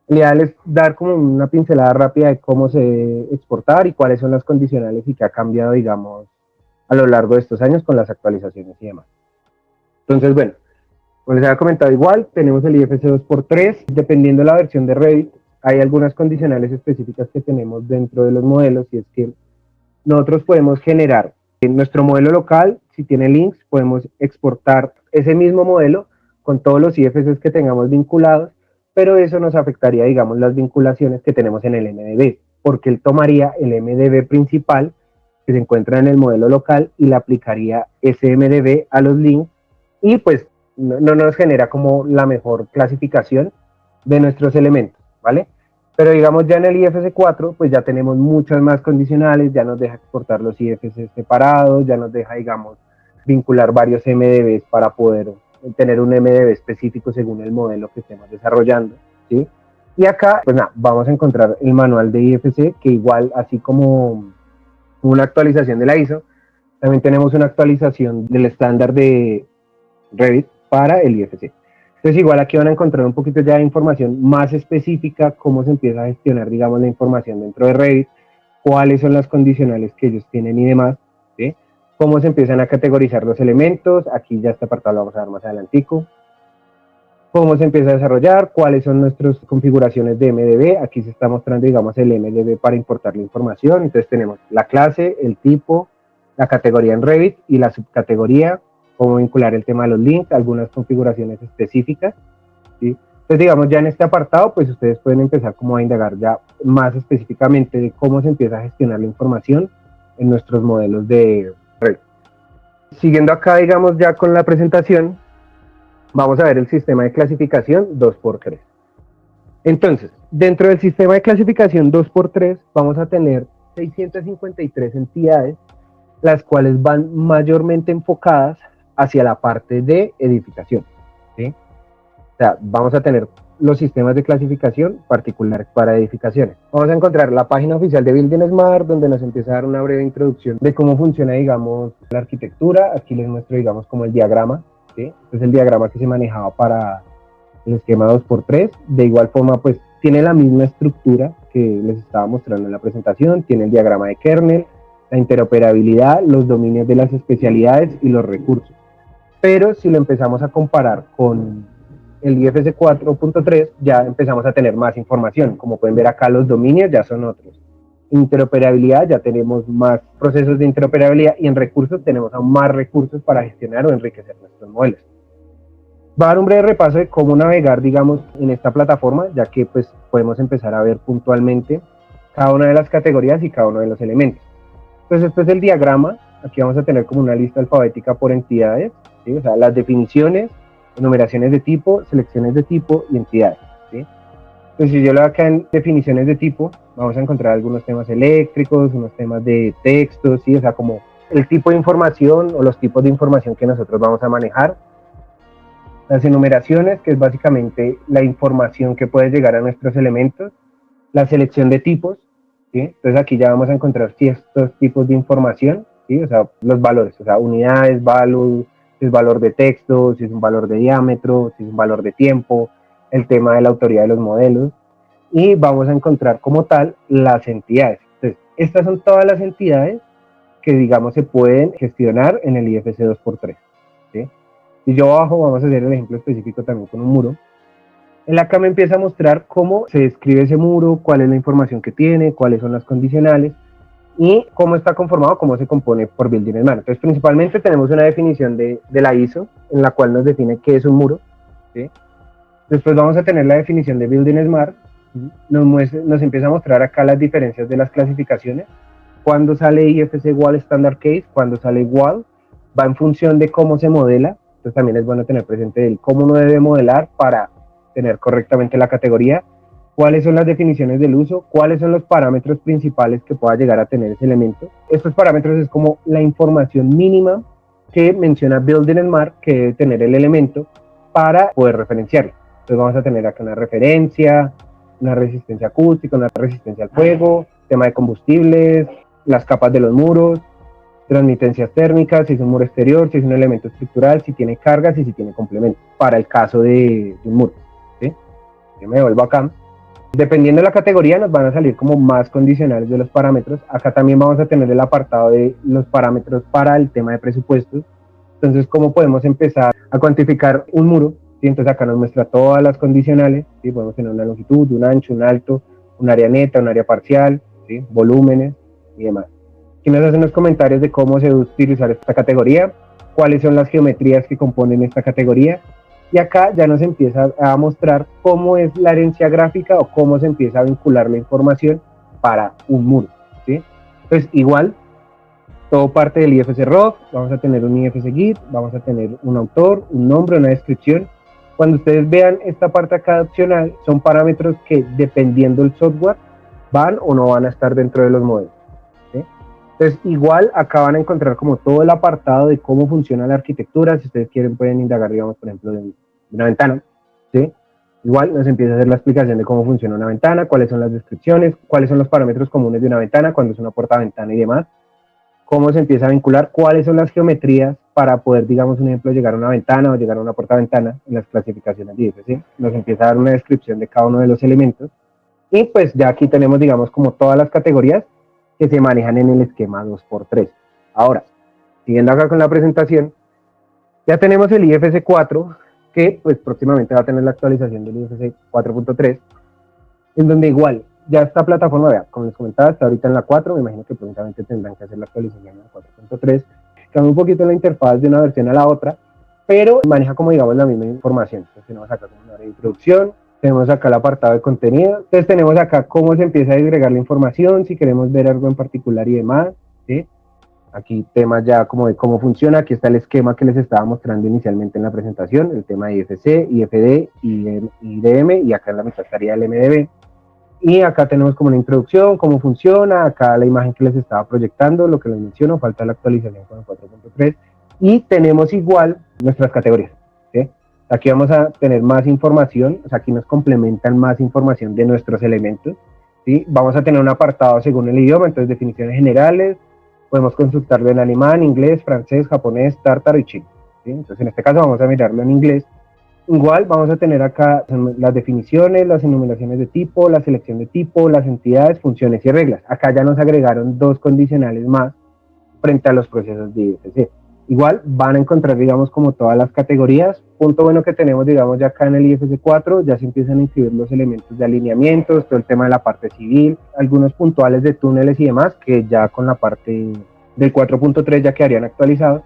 lo ideal es dar como una pincelada rápida de cómo se debe exportar y cuáles son las condicionales y qué ha cambiado, digamos, a lo largo de estos años con las actualizaciones y demás. Entonces, bueno, como les había comentado igual, tenemos el IFC 2x3, dependiendo de la versión de Revit, hay algunas condicionales específicas que tenemos dentro de los modelos y es que nosotros podemos generar en nuestro modelo local, si tiene links, podemos exportar ese mismo modelo con todos los IFCs que tengamos vinculados, pero eso nos afectaría, digamos, las vinculaciones que tenemos en el MDB, porque él tomaría el MDB principal que se encuentra en el modelo local y le aplicaría ese MDB a los links y pues no nos genera como la mejor clasificación de nuestros elementos, ¿vale? Pero digamos ya en el IFC 4, pues ya tenemos muchas más condicionales, ya nos deja exportar los IFC separados, ya nos deja, digamos, vincular varios MDBs para poder tener un MDB específico según el modelo que estemos desarrollando, ¿sí? Y acá, pues nada, vamos a encontrar el manual de IFC, que igual, así como una actualización de la ISO, también tenemos una actualización del estándar de Revit para el IFC. Entonces igual aquí van a encontrar un poquito ya de información más específica, cómo se empieza a gestionar, digamos, la información dentro de Revit, cuáles son las condicionales que ellos tienen y demás, ¿sí? Cómo se empiezan a categorizar los elementos, aquí ya este apartado lo vamos a ver más adelantico, cómo se empieza a desarrollar, cuáles son nuestras configuraciones de MDB, aquí se está mostrando, digamos, el MDB para importar la información, entonces tenemos la clase, el tipo, la categoría en Revit y la subcategoría, cómo vincular el tema de los links, algunas configuraciones específicas, ¿sí? Entonces, digamos, ya en este apartado, pues ustedes pueden empezar como a indagar ya más específicamente de cómo se empieza a gestionar la información en nuestros modelos de Revit. Siguiendo acá, digamos, ya con la presentación, vamos a ver el sistema de clasificación 2x3. Entonces, dentro del sistema de clasificación 2x3, vamos a tener 653 entidades, las cuales van mayormente enfocadas hacia la parte de edificación, ¿sí? O sea, vamos a tener los sistemas de clasificación particulares para edificaciones. Vamos a encontrar la página oficial de Building Smart, donde nos empieza a dar una breve introducción de cómo funciona, digamos, la arquitectura. Aquí les muestro, digamos, como el diagrama, ¿sí? Este es el diagrama que se manejaba para el esquema 2x3. De igual forma, pues, tiene la misma estructura que les estaba mostrando en la presentación. Tiene el diagrama de kernel, la interoperabilidad, los dominios de las especialidades y los recursos. Pero si lo empezamos a comparar con el IFC 4.3, ya empezamos a tener más información. Como pueden ver acá, los dominios ya son otros. Interoperabilidad, ya tenemos más procesos de interoperabilidad, y en recursos tenemos aún más recursos para gestionar o enriquecer nuestros modelos. Va a dar un breve repaso de cómo navegar, digamos, en esta plataforma, ya que pues podemos empezar a ver puntualmente cada una de las categorías y cada uno de los elementos. Entonces, este es el diagrama. Aquí vamos a tener como una lista alfabética por entidades, ¿sí? O sea, las definiciones, enumeraciones de tipo, selecciones de tipo y entidades, ¿sí? Entonces, si yo le doy acá en definiciones de tipo, vamos a encontrar algunos temas eléctricos, unos temas de textos, ¿sí? O sea, como el tipo de información o los tipos de información que nosotros vamos a manejar. Las enumeraciones, que es básicamente la información que puede llegar a nuestros elementos. La selección de tipos, ¿sí? Entonces aquí ya vamos a encontrar ciertos tipos de información, ¿sí? O sea, los valores, o sea, unidades, value, si es valor de texto, si es un valor de diámetro, si es un valor de tiempo, el tema de la autoría de los modelos, y vamos a encontrar como tal las entidades. Entonces, estas son todas las entidades que, digamos, se pueden gestionar en el IFC 2x3, ¿sí? Y yo abajo vamos a hacer el ejemplo específico también con un muro. En la acá me empieza a mostrar cómo se describe ese muro, cuál es la información que tiene, cuáles son las condicionales y cómo está conformado, cómo se compone por Building Smart. Entonces, principalmente tenemos una definición de la ISO, en la cual nos define qué es un muro, ¿sí? Después vamos a tener la definición de Building Smart, nos empieza a mostrar acá las diferencias de las clasificaciones, cuando sale IFC Wall Standard Case, cuando sale Wall, va en función de cómo se modela. Entonces también es bueno tener presente el cómo uno debe modelar para tener correctamente la categoría, cuáles son las definiciones del uso, cuáles son los parámetros principales que pueda llegar a tener ese elemento. Estos parámetros es como la información mínima que menciona Building Smart que debe tener el elemento para poder referenciarlo. Entonces vamos a tener acá una referencia, una resistencia acústica, una resistencia al fuego, tema de combustibles, las capas de los muros, transmitencias térmicas, si es un muro exterior, si es un elemento estructural, si tiene cargas y si tiene complementos, para el caso de un muro, ¿sí? Yo me vuelvo acá. Dependiendo de la categoría nos van a salir como más condicionales de los parámetros. Acá también vamos a tener el apartado de los parámetros para el tema de presupuestos. Entonces, ¿cómo podemos empezar a cuantificar un muro? ¿Sí? Entonces acá nos muestra todas las condicionales, ¿sí? Podemos tener una longitud, un ancho, un alto, un área neta, un área parcial, ¿sí? Volúmenes y demás. Aquí nos hacen los comentarios de cómo se debe utilizar esta categoría, cuáles son las geometrías que componen esta categoría, y acá ya nos empieza a mostrar cómo es la herencia gráfica o cómo se empieza a vincular la información para un muro, ¿sí? Entonces igual, todo parte del IFC ROF, vamos a tener un IFC Git, vamos a tener un autor, un nombre, una descripción. Cuando ustedes vean esta parte acá opcional, son parámetros que dependiendo del software van o no van a estar dentro de los modelos, ¿sí? Entonces igual acá van a encontrar como todo el apartado de cómo funciona la arquitectura. Si ustedes quieren pueden indagar, digamos, por ejemplo, de una ventana, ¿sí? Igual nos empieza a hacer la explicación de cómo funciona una ventana, cuáles son las descripciones, cuáles son los parámetros comunes de una ventana, cuando es una portaventana y demás, cómo se empieza a vincular, cuáles son las geometrías para poder, digamos, un ejemplo, llegar a una ventana o llegar a una portaventana en las clasificaciones de IFC. Nos empieza a dar una descripción de cada uno de los elementos. Y pues ya aquí tenemos, digamos, como todas las categorías que se manejan en el esquema 2x3. Ahora, siguiendo acá con la presentación, ya tenemos el IFC 4, que pues próximamente va a tener la actualización del IFC 4.3, en donde igual, ya esta plataforma, vea, como les comentaba, está ahorita en la 4, me imagino que prontamente tendrán que hacer la actualización en la 4.3, cambia un poquito la interfaz de una versión a la otra, pero maneja como digamos la misma información. Entonces tenemos acá como una hora de introducción, tenemos acá el apartado de contenido, entonces tenemos acá cómo se empieza a agregar la información, si queremos ver algo en particular y demás, ¿sí? Aquí temas ya como de cómo funciona, aquí está el esquema que les estaba mostrando inicialmente en la presentación, el tema de IFC, IFD, IDM, y acá en la mitad estaría el MDB. Y acá tenemos como una introducción, cómo funciona, acá la imagen que les estaba proyectando, lo que les menciono, falta la actualización con el 4.3, y tenemos igual nuestras categorías, ¿sí? Aquí vamos a tener más información, o sea, aquí nos complementan más información de nuestros elementos, ¿sí? Vamos a tener un apartado según el idioma, entonces definiciones generales, podemos consultarlo en alemán, inglés, francés, japonés, tártaro y chino, ¿sí? Entonces en este caso vamos a mirarlo en inglés. Igual vamos a tener acá las definiciones, las enumeraciones de tipo, la selección de tipo, las entidades, funciones y reglas. Acá ya nos agregaron dos condicionales más frente a los procesos de IFC. Igual van a encontrar, digamos, como todas las categorías. Punto bueno que tenemos, digamos, ya acá en el IFC 4, ya se empiezan a incluir los elementos de alineamientos, todo el tema de la parte civil, algunos puntuales de túneles y demás, que ya con la parte del 4.3 ya quedarían actualizados.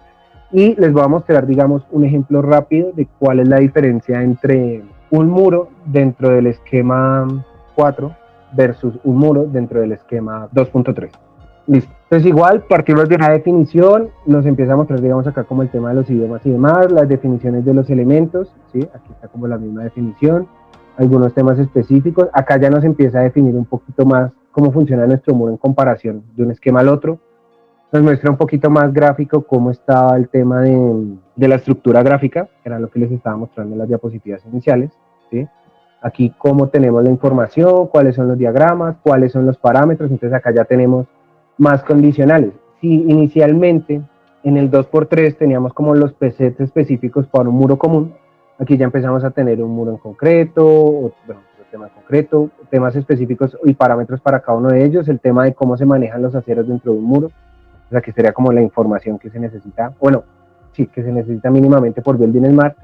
Y les voy a mostrar, digamos, un ejemplo rápido de cuál es la diferencia entre un muro dentro del esquema 4 versus un muro dentro del esquema 2.3. Listo. Entonces igual partimos de una definición, nos empieza a mostrar, digamos, acá como el tema de los idiomas y demás, las definiciones de los elementos, ¿sí? Aquí está como la misma definición, algunos temas específicos. Acá ya nos empieza a definir un poquito más cómo funciona nuestro muro en comparación de un esquema al otro. Nos muestra un poquito más gráfico cómo estaba el tema de la estructura gráfica, que era lo que les estaba mostrando en las diapositivas iniciales, ¿sí? Aquí cómo tenemos la información, cuáles son los diagramas, cuáles son los parámetros. Entonces acá ya tenemos más condicionales. Si inicialmente en el 2x3 teníamos como los presets específicos para un muro común, aquí ya empezamos a tener un muro en concreto, o, bueno, un tema en concreto, temas específicos y parámetros para cada uno de ellos, el tema de cómo se manejan los aceros dentro de un muro. O sea, que sería como la información que se necesita, bueno, sí, que se necesita mínimamente por Building Smart.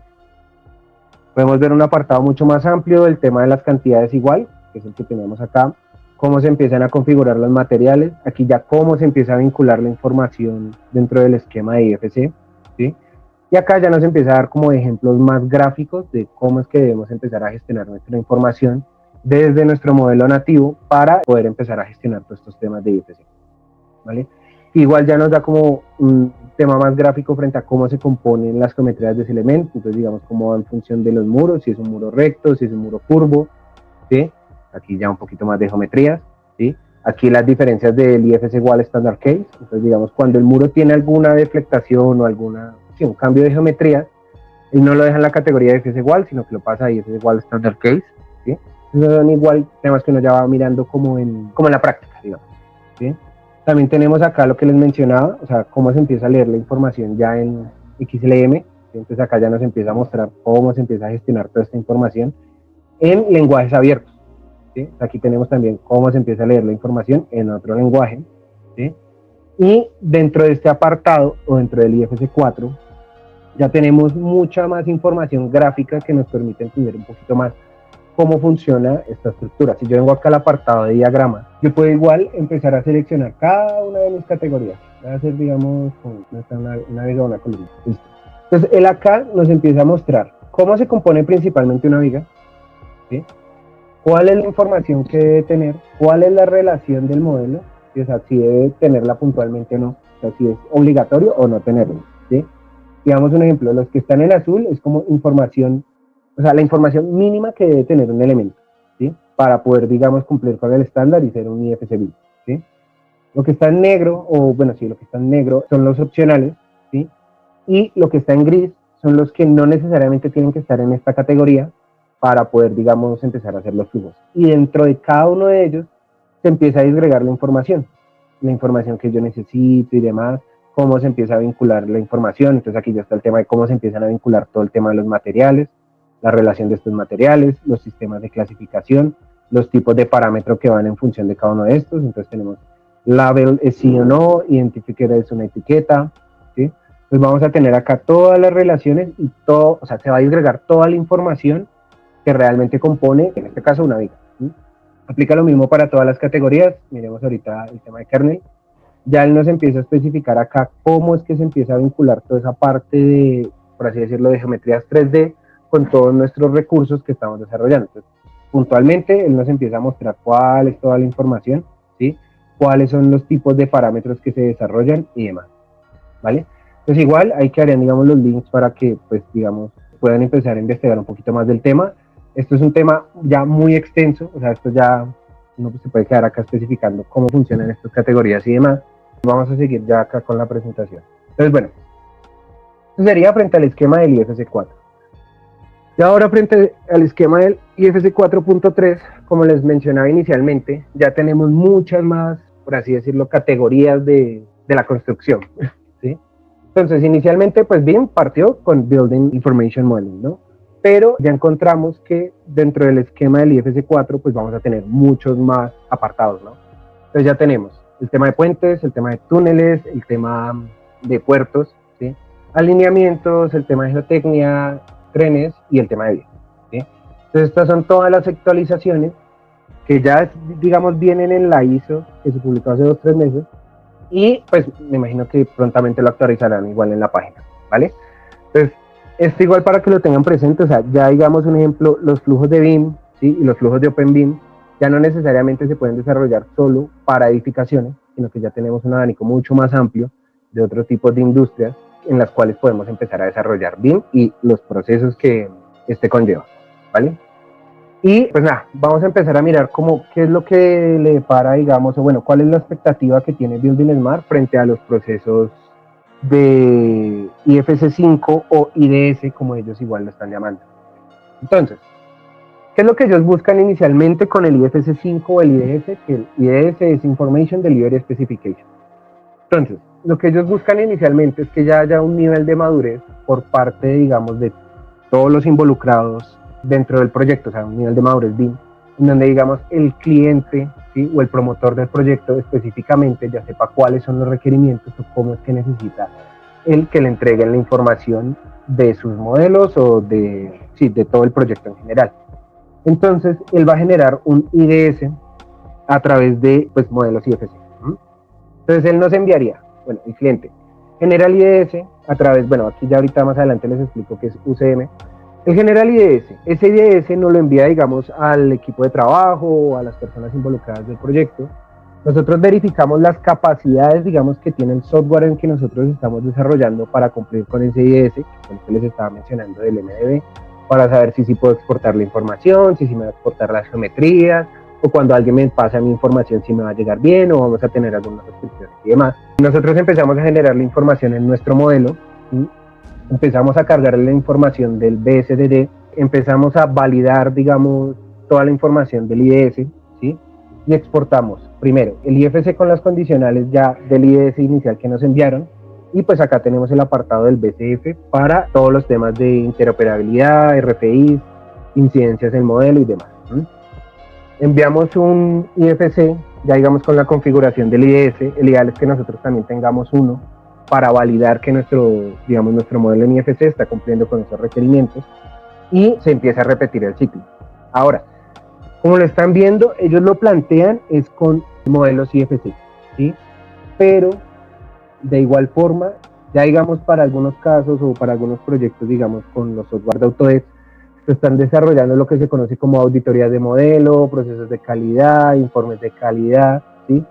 Podemos ver un apartado mucho más amplio, el tema de las cantidades igual, que es el que tenemos acá, cómo se empiezan a configurar los materiales, aquí ya cómo se empieza a vincular la información dentro del esquema de IFC, ¿sí? Y acá ya nos empieza a dar como ejemplos más gráficos de cómo es que debemos empezar a gestionar nuestra información desde nuestro modelo nativo para poder empezar a gestionar todos estos temas de IFC, ¿vale? Igual ya nos da como un tema más gráfico frente a cómo se componen las geometrías de ese elemento, entonces digamos cómo va en función de los muros, si es un muro recto, si es un muro curvo, ¿sí? Aquí ya un poquito más de geometrías, ¿sí? Aquí las diferencias del IFC Wall Standard Case, entonces digamos cuando el muro tiene alguna deflectación o alguna, sí, un cambio de geometría, él no lo deja en la categoría de IFC Wall, sino que lo pasa a IFC Wall Standard Case, ¿sí? Entonces son igual temas que uno ya va mirando como en la práctica, digamos, ¿sí? También tenemos acá lo que les mencionaba, o sea, cómo se empieza a leer la información ya en XLM. Entonces acá ya nos empieza a mostrar cómo se empieza a gestionar toda esta información en lenguajes abiertos. ¿Sí? Aquí tenemos también cómo se empieza a leer la información en otro lenguaje. ¿Sí? Y dentro de este apartado, o dentro del IFC4, ya tenemos mucha más información gráfica que nos permite entender un poquito más cómo funciona esta estructura. Si yo vengo acá al apartado de diagrama, yo puedo igual empezar a seleccionar cada una de mis categorías. Voy a hacer, digamos, una viga o una columna. Listo. Entonces, él acá nos empieza a mostrar cómo se compone principalmente una viga, ¿sí? Cuál es la información que debe tener, cuál es la relación del modelo, ¿sí? O sea, si debe tenerla puntualmente o no, o sea, si es obligatorio o no tenerlo, ¿sí? Digamos un ejemplo, los que están en azul es como información, o sea, la información mínima que debe tener un elemento, ¿sí? Para poder, digamos, cumplir con el estándar y ser un IFC BIM, ¿sí? Lo que está en negro, o bueno, sí, lo que está en negro son los opcionales, ¿sí? Y lo que está en gris son los que no necesariamente tienen que estar en esta categoría para poder, digamos, empezar a hacer los flujos. Y dentro de cada uno de ellos se empieza a disgregar la información que yo necesito y demás, cómo se empieza a vincular la información. Entonces aquí ya está el tema de cómo se empiezan a vincular todo el tema de los materiales, la relación de estos materiales, los sistemas de clasificación, los tipos de parámetros que van en función de cada uno de estos. Entonces tenemos label es sí o no, identifier es una etiqueta, ¿sí? Pues vamos a tener acá todas las relaciones y todo, o sea, se va a disgregar toda la información que realmente compone, en este caso, una viga, ¿sí? Aplica lo mismo para todas las categorías. Miremos ahorita el tema de kernel. Ya él nos empieza a especificar acá cómo es que se empieza a vincular toda esa parte de, por así decirlo, de geometrías 3D con todos nuestros recursos que estamos desarrollando. Entonces, puntualmente, él nos empieza a mostrar cuál es toda la información, ¿sí? Cuáles son los tipos de parámetros que se desarrollan y demás, ¿vale? Entonces, igual, ahí quedarían, digamos, los links para que, pues, digamos, puedan empezar a investigar un poquito más del tema. Esto es un tema ya muy extenso, o sea, esto ya no se puede quedar acá especificando cómo funcionan estas categorías y demás. Vamos a seguir ya acá con la presentación. Entonces, bueno, eso sería frente al esquema del IFC 4. Y ahora frente al esquema del IFC 4.3, como les mencionaba inicialmente, ya tenemos muchas más, por así decirlo, categorías de la construcción, ¿sí? Entonces, inicialmente, pues BIM partió con Building Information Modeling, ¿no? Pero ya encontramos que dentro del esquema del IFC 4, pues vamos a tener muchos más apartados, ¿no? Entonces ya tenemos el tema de puentes, el tema de túneles, el tema de puertos, ¿sí? Alineamientos, el tema de geotecnia, trenes y el tema de vías, ¿sí? Entonces estas son todas las actualizaciones que ya, digamos, vienen en la ISO, que se publicó hace 2 o 3 meses, y pues me imagino que prontamente lo actualizarán igual en la página, ¿vale? Entonces, esto igual para que lo tengan presente, o sea, ya digamos un ejemplo, los flujos de BIM, ¿sí? Y los flujos de OpenBIM ya no necesariamente se pueden desarrollar solo para edificaciones, sino que ya tenemos un abanico mucho más amplio de otros tipos de industrias en las cuales podemos empezar a desarrollar BIM y los procesos que este conlleva, ¿vale? Y pues nada, vamos a empezar a mirar qué es lo que le depara, digamos, o bueno, cuál es la expectativa que tiene Building Smart frente a los procesos de IFC 5 o IDS, como ellos igual lo están llamando. Entonces, ¿qué es lo que ellos buscan inicialmente con el IFC 5 o el IDS? Que el IDS es Information Delivery Specification. Entonces, lo que ellos buscan inicialmente es que ya haya un nivel de madurez por parte, digamos, de todos los involucrados dentro del proyecto, o sea, un nivel de madurez BIM, en donde, digamos, el cliente, ¿sí? O el promotor del proyecto específicamente ya sepa cuáles son los requerimientos o cómo es que necesita el que le entreguen la información de sus modelos o de todo el proyecto en general. Entonces, él va a generar un IDS a través de, pues, modelos IFC. Entonces, él nos enviaría, bueno, el cliente genera el IDS a través, bueno, aquí ya ahorita más adelante les explico qué es UCM. El genera el IDS, ese IDS nos lo envía, digamos, al equipo de trabajo o a las personas involucradas del proyecto. Nosotros verificamos las capacidades, digamos, que tiene el software en que nosotros estamos desarrollando para cumplir con ese IDS, que es el que les estaba mencionando del MDB, para saber si puedo exportar la información, si me va a exportar las geometrías, o cuando alguien me pasa mi información si me va a llegar bien, o vamos a tener algunas restricciones y demás. Nosotros empezamos a generar la información en nuestro modelo, ¿sí? Empezamos a cargar la información del BSDD, empezamos a validar, digamos, toda la información del IDS, ¿sí? y exportamos primero el IFC con las condicionales ya del IDS inicial que nos enviaron, y pues acá tenemos el apartado del BCF para todos los temas de interoperabilidad, RFI, incidencias del modelo y demás. Enviamos un IFC, ya digamos con la configuración del IDS. El ideal es que nosotros también tengamos uno para validar que nuestro modelo en IFC está cumpliendo con esos requerimientos, y se empieza a repetir el ciclo. Ahora, como lo están viendo, ellos lo plantean es con modelos IFC, ¿sí? Pero de igual forma, ya digamos para algunos casos o para algunos proyectos, digamos con los software de Autodesk, se están desarrollando lo que se conoce como auditorías de modelo, procesos de calidad, informes de calidad, ¿sí?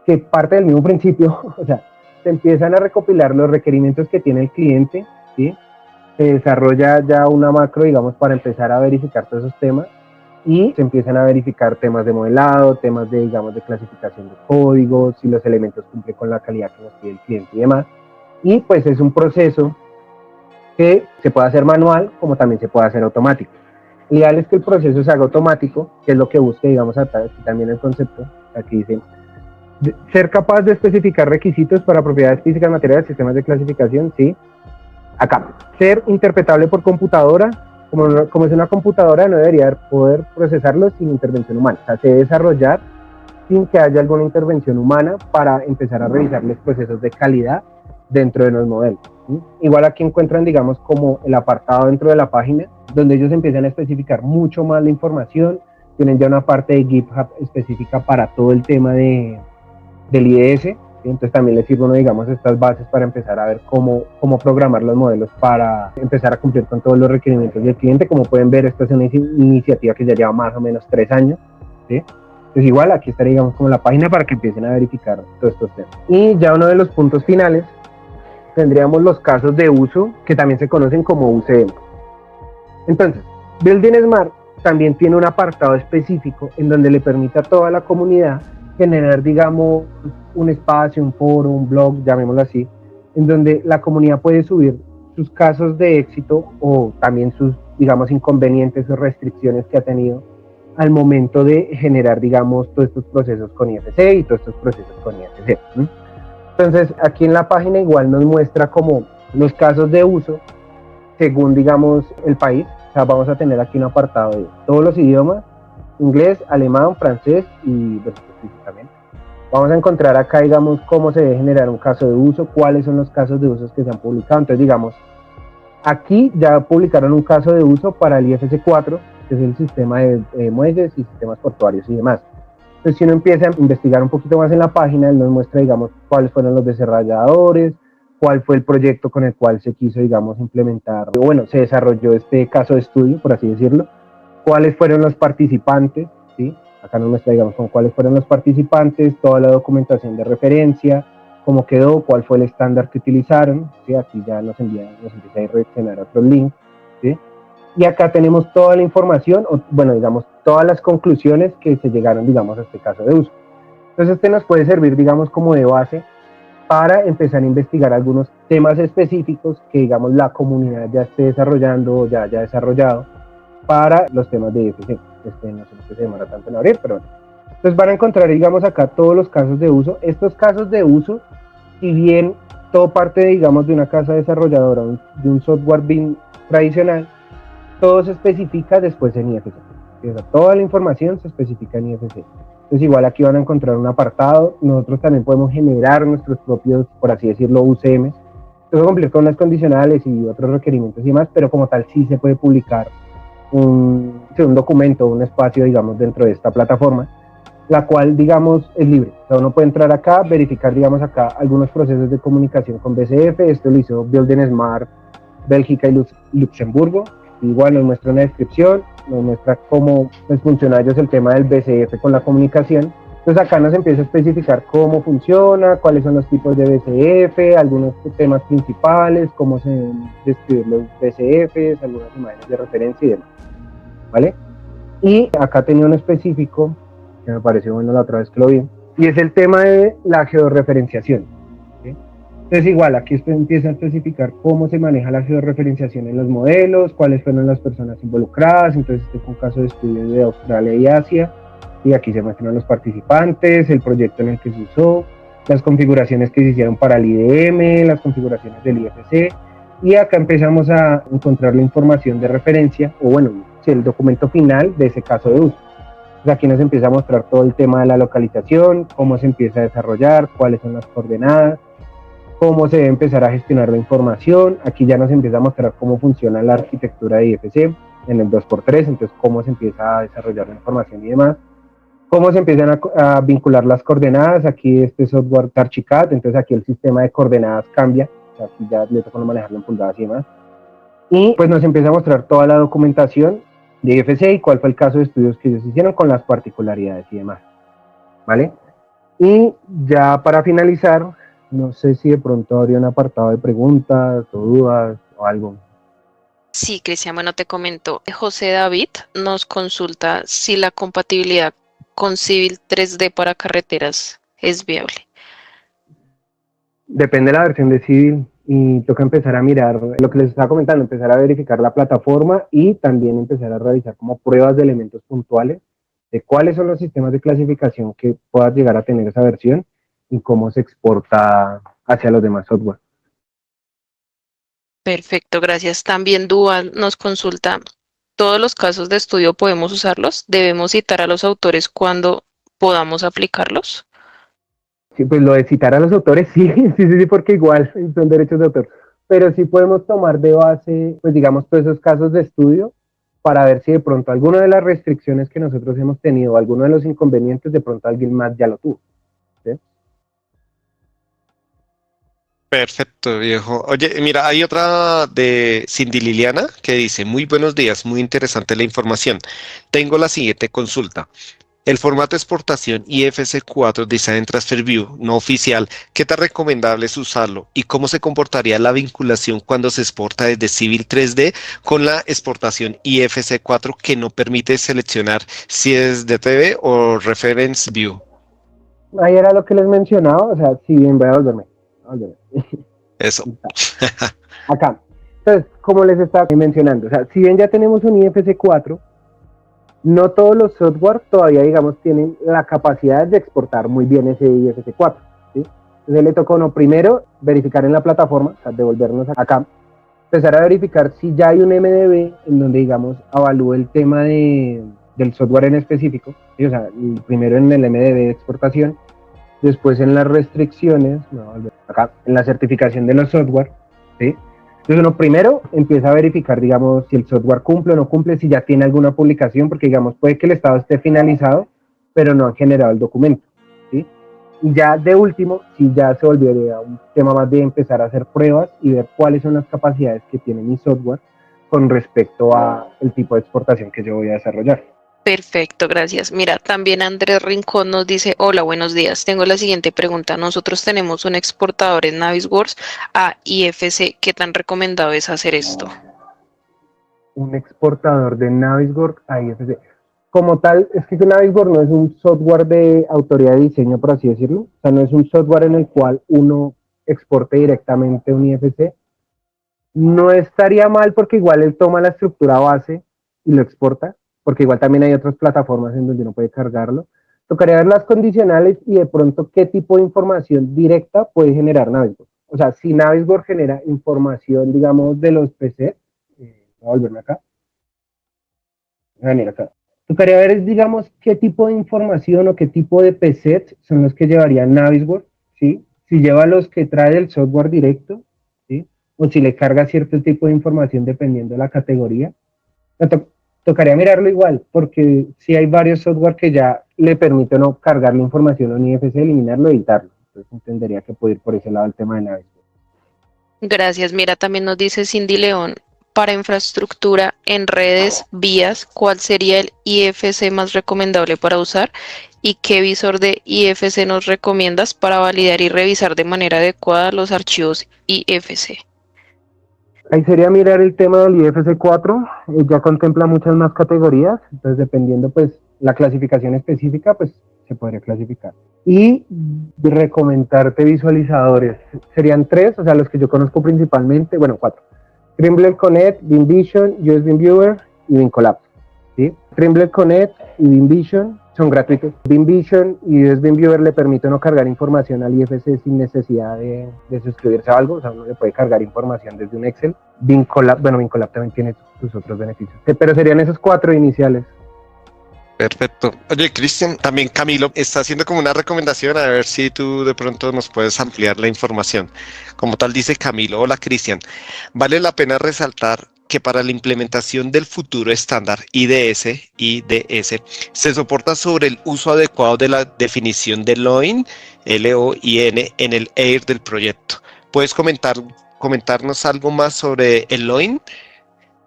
Que parte del mismo principio, o sea, se empiezan a recopilar los requerimientos que tiene el cliente, ¿sí? Se desarrolla ya una macro, digamos, para empezar a verificar todos esos temas, y se empiezan a verificar temas de modelado, temas de, digamos, de clasificación de códigos, si los elementos cumplen con la calidad que nos pide el cliente y demás. Y pues es un proceso que se puede hacer manual, como también se puede hacer automático. Lo ideal es que el proceso se haga automático, que es lo que busca, digamos, aquí también el concepto, aquí dice, ser capaz de especificar requisitos para propiedades físicas, materiales, sistemas de clasificación, sí. Acá, ser interpretable por computadora. Como es una computadora, no debería poder procesarlo sin intervención humana. O sea, se debe desarrollar sin que haya alguna intervención humana para empezar a revisar los procesos de calidad dentro de los modelos, ¿sí? Igual aquí encuentran, digamos, como el apartado dentro de la página, donde ellos empiezan a especificar mucho más la información. Tienen ya una parte de GitHub específica para todo el tema del IDS, ¿sí? Entonces también les sirve, digamos, estas bases para empezar a ver cómo programar los modelos para empezar a cumplir con todos los requerimientos del cliente. Como pueden ver, esta es una iniciativa que ya lleva más o menos 3 años, ¿sí? Entonces igual aquí está, digamos, como la página para que empiecen a verificar todos estos temas. Y ya uno de los puntos finales, tendríamos los casos de uso, que también se conocen como UCM. Entonces, Building Smart también tiene un apartado específico en donde le permite a toda la comunidad generar, digamos, un espacio, un foro, un blog, llamémoslo así, en donde la comunidad puede subir sus casos de éxito o también sus, digamos, inconvenientes o restricciones que ha tenido al momento de generar, digamos, todos estos procesos con IFC y todos estos procesos con IFC. Entonces, aquí en la página igual nos muestra como los casos de uso según, digamos, el país. O sea, vamos a tener aquí un apartado de todos los idiomas: inglés, alemán, francés y también. Vamos a encontrar acá, digamos, cómo se debe generar un caso de uso, cuáles son los casos de usos que se han publicado. Entonces, digamos, aquí ya publicaron un caso de uso para el IFC 4, que es el sistema de muelles y sistemas portuarios y demás. Entonces, si uno empieza a investigar un poquito más en la página, él nos muestra, digamos, cuáles fueron los desarrolladores, cuál fue el proyecto con el cual se quiso, digamos, implementar, o bueno, se desarrolló este caso de estudio, por así decirlo, cuáles fueron los participantes, ¿sí? Acá nos muestra, digamos, con cuáles fueron los participantes, toda la documentación de referencia, cómo quedó, cuál fue el estándar que utilizaron, ¿sí? Aquí ya nos empieza a redireccionar otros links, ¿sí? Y acá tenemos toda la información, o, bueno, digamos, todas las conclusiones que se llegaron, digamos, a este caso de uso. Entonces, este nos puede servir, digamos, como de base para empezar a investigar algunos temas específicos que, digamos, la comunidad ya esté desarrollando o ya haya desarrollado para los temas de IFC. No sé si se demora tanto en abrir, pero bueno. Entonces van a encontrar, digamos, acá todos los casos de uso. Estos casos de uso, si bien todo parte, digamos, de una casa desarrolladora, de un software BIM tradicional, todo se especifica después en IFC. O sea, toda la información se especifica en IFC. Entonces igual aquí van a encontrar un apartado. Nosotros también podemos generar nuestros propios, por así decirlo, UCMs. Entonces cumplir con unas condicionales y otros requerimientos y demás, pero como tal sí se puede publicar un documento, un espacio, digamos, dentro de esta plataforma, la cual, digamos, es libre. O sea, uno puede entrar acá, verificar, digamos, acá algunos procesos de comunicación con BCF. Esto lo hizo Building Smart Bélgica y Luxemburgo. Igual nos muestra una descripción, nos muestra cómo pues, funciona ellos el tema del BCF con la comunicación. Entonces acá nos empieza a especificar cómo funciona, cuáles son los tipos de BCF, algunos temas principales, cómo se deben describir los BCFs, algunas imágenes de referencia y demás, ¿vale? Y acá tenía un específico, que me pareció bueno la otra vez que lo vi, y es el tema de la georreferenciación, ¿sí? Entonces igual, aquí esto empieza a especificar cómo se maneja la georreferenciación en los modelos, cuáles fueron las personas involucradas. Entonces este fue un caso de estudio de Australia y Asia, Y aquí se muestran los participantes, el proyecto en el que se usó, las configuraciones que se hicieron para el IDM, las configuraciones del IFC, y acá empezamos a encontrar la información de referencia, o bueno, el documento final de ese caso de uso. Entonces aquí nos empieza a mostrar todo el tema de la localización, cómo se empieza a desarrollar, cuáles son las coordenadas, cómo se debe empezar a gestionar la información. Aquí ya nos empieza a mostrar cómo funciona la arquitectura de IFC en el 2x3, entonces cómo se empieza a desarrollar la información y demás. Cómo se empiezan a vincular las coordenadas. Aquí este software TarchiCAD, entonces aquí el sistema de coordenadas cambia, o sea, aquí ya le toca manejarlo en pulgadas y demás. Y pues nos empieza a mostrar toda la documentación de IFC y cuál fue el caso de estudios que ellos hicieron con las particularidades y demás, ¿vale? Y ya para finalizar, no sé si de pronto habría un apartado de preguntas o dudas o algo. Sí, Cristian, bueno, te comento. José David nos consulta si la compatibilidad con Civil 3D para carreteras es viable. Depende de la versión de Civil y toca empezar a mirar lo que les estaba comentando, empezar a verificar la plataforma y también empezar a realizar como pruebas de elementos puntuales de cuáles son los sistemas de clasificación que pueda llegar a tener esa versión y cómo se exporta hacia los demás software. Perfecto, gracias. También Dual nos consulta, ¿todos los casos de estudio podemos usarlos? ¿Debemos citar a los autores cuando podamos aplicarlos? Sí, pues lo de citar a los autores, sí, sí, porque igual son derechos de autor, pero sí podemos tomar de base, pues digamos, todos esos casos de estudio para ver si de pronto alguna de las restricciones que nosotros hemos tenido, alguno de los inconvenientes, de pronto alguien más ya lo tuvo. ¿Sí? Perfecto, viejo. Oye, mira, hay otra de Cindy Liliana que dice, muy buenos días, muy interesante la información. Tengo la siguiente consulta. El formato de exportación IFC4 Design Transfer View no oficial, ¿qué tan recomendable es usarlo? ¿Y cómo se comportaría la vinculación cuando se exporta desde Civil 3D con la exportación IFC4 que no permite seleccionar si es DTV o Reference View? Ahí era lo que les mencionaba, o sea, si bien voy a volverme. Eso. Acá. Entonces, como les estaba mencionando, o sea, si bien ya tenemos un IFC4, no todos los software todavía, digamos, tienen la capacidad de exportar muy bien ese IFC4, ¿sí? Entonces le tocó, no, primero, verificar en la plataforma, o sea, devolvernos acá, empezar a verificar si ya hay un MDB en donde, digamos, avalúe el tema del software en específico, ¿sí? O sea, primero en el MDB de exportación, después en las restricciones, acá, en la certificación de los software, ¿sí? Entonces uno primero empieza a verificar, digamos, si el software cumple o no cumple, si ya tiene alguna publicación, porque digamos, puede que el estado esté finalizado, pero no han generado el documento, ¿sí? Y ya de último, si ya se volvería un tema más de empezar a hacer pruebas y ver cuáles son las capacidades que tiene mi software con respecto a el tipo de exportación que yo voy a desarrollar. Perfecto, gracias. Mira, también Andrés Rincón nos dice, hola, buenos días. Tengo la siguiente pregunta. Nosotros tenemos un exportador en Navisworks a IFC. ¿Qué tan recomendado es hacer esto? Un exportador de Navisworks a IFC. Como tal, es que Navisworks no es un software de autoría de diseño, por así decirlo. O sea, no es un software en el cual uno exporte directamente un IFC. No estaría mal porque igual él toma la estructura base y lo exporta, porque igual también hay otras plataformas en donde uno puede cargarlo. Tocaría ver las condicionales y de pronto qué tipo de información directa puede generar Navisworks. O sea, si Navisworks genera información, digamos, de los PC, voy a volverme acá. Voy a venir acá. Tocaría ver, digamos, qué tipo de información o qué tipo de PCs son los que llevaría Navisworks, ¿sí? Si lleva los que trae el software directo, ¿sí? O si le carga cierto tipo de información dependiendo de la categoría. Tocaría mirarlo igual, porque si hay varios software que ya le permiten no cargar la información a un IFC, eliminarlo, editarlo. Entonces entendería que puede ir por ese lado el tema de Navisworks. Gracias. Mira, también nos dice Cindy León, para infraestructura en redes, vías, ¿cuál sería el IFC más recomendable para usar? ¿Y qué visor de IFC nos recomiendas para validar y revisar de manera adecuada los archivos IFC? Ahí sería mirar el tema del IFC4, ya contempla muchas más categorías, entonces dependiendo pues la clasificación específica, pues se podría clasificar. Y recomendarte visualizadores, serían 3, o sea, los que yo conozco principalmente, bueno, 4. Trimble Connect, VinVision, USB Viewer y VinCollapse, ¿sí? Trimble Connect y VinVision son gratuitos. BeamVision y US BeamViewer le permiten no cargar información al IFC sin necesidad de suscribirse a algo, o sea, uno le puede cargar información desde un Excel. Beamcolab también tiene sus otros beneficios, pero serían esos 4 iniciales. Perfecto. Oye, Cristian, también Camilo está haciendo como una recomendación, a ver si tú de pronto nos puedes ampliar la información. Como tal dice Camilo, hola Cristian, vale la pena resaltar que para la implementación del futuro estándar IDS, se soporta sobre el uso adecuado de la definición de LOIN, L-O-I-N, en el AIR del proyecto. ¿Puedes comentarnos algo más sobre el LOIN?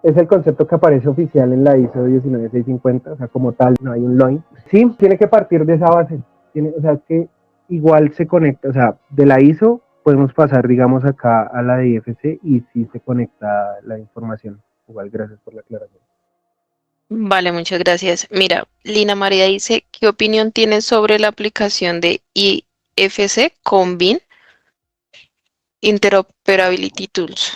Es el concepto que aparece oficial en la ISO 19650, o sea, como tal, no hay un LOIN. Sí, tiene que partir de esa base, o sea, que igual se conecta, o sea, de la ISO podemos pasar, digamos, acá a la de IFC y sí se conecta la información. Igual, gracias por la aclaración. Vale, muchas gracias. Mira, Lina María dice, ¿qué opinión tienes sobre la aplicación de IFC con BIM Interoperability Tools?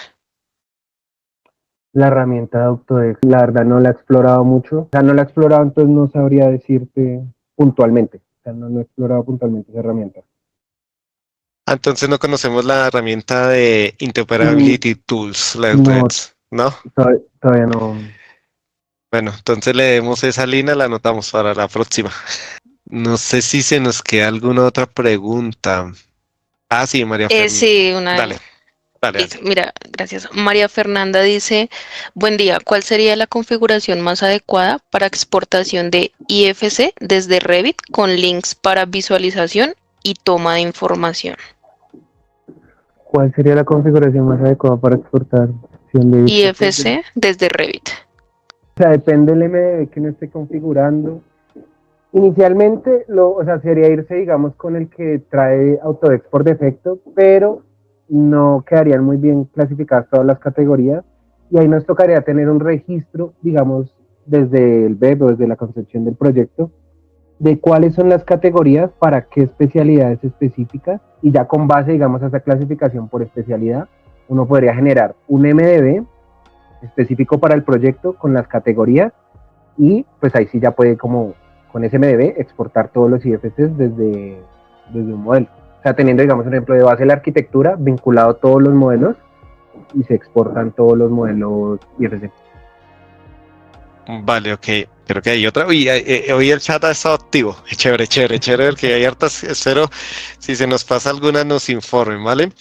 La herramienta de Autodesk, la verdad no la he explorado mucho, o sea, no la he explorado, entonces no sabría decirte puntualmente, o sea, no he explorado puntualmente esa herramienta. Entonces no conocemos la herramienta de Interoperability Tools, la de No, Autodesk, ¿no? todavía no. Bueno, entonces leemos esa línea, la anotamos para la próxima. No sé si se nos queda alguna otra pregunta. Ah, sí, María Fernanda. Sí, una. Dale, dale, dale. Listo, mira, gracias. María Fernanda dice, buen día, ¿cuál sería la configuración más adecuada para exportación de IFC desde Revit con links para visualización y toma de información? ¿Cuál sería la configuración más adecuada para exportación de IFC desde Revit. O sea, depende del MDB que uno esté configurando. Inicialmente, o sea, sería irse, digamos, con el que trae Autodesk por defecto, pero no quedarían muy bien clasificadas todas las categorías y ahí nos tocaría tener un registro, digamos, desde el web o desde la concepción del proyecto, de cuáles son las categorías para qué especialidades específicas y ya con base, digamos, a esa clasificación por especialidad, uno podría generar un MDB específico para el proyecto con las categorías y pues ahí sí ya puede como con ese MDB exportar todos los IFCs desde un modelo. O sea, teniendo, digamos, un ejemplo de base de la arquitectura, vinculado a todos los modelos y se exportan todos los modelos IFC. Vale, ok. Creo que hay otra. Hoy el chat ha estado activo. Chévere, chévere, chévere, porque hay hartas. Espero, si se nos pasa alguna, nos informen, ¿vale?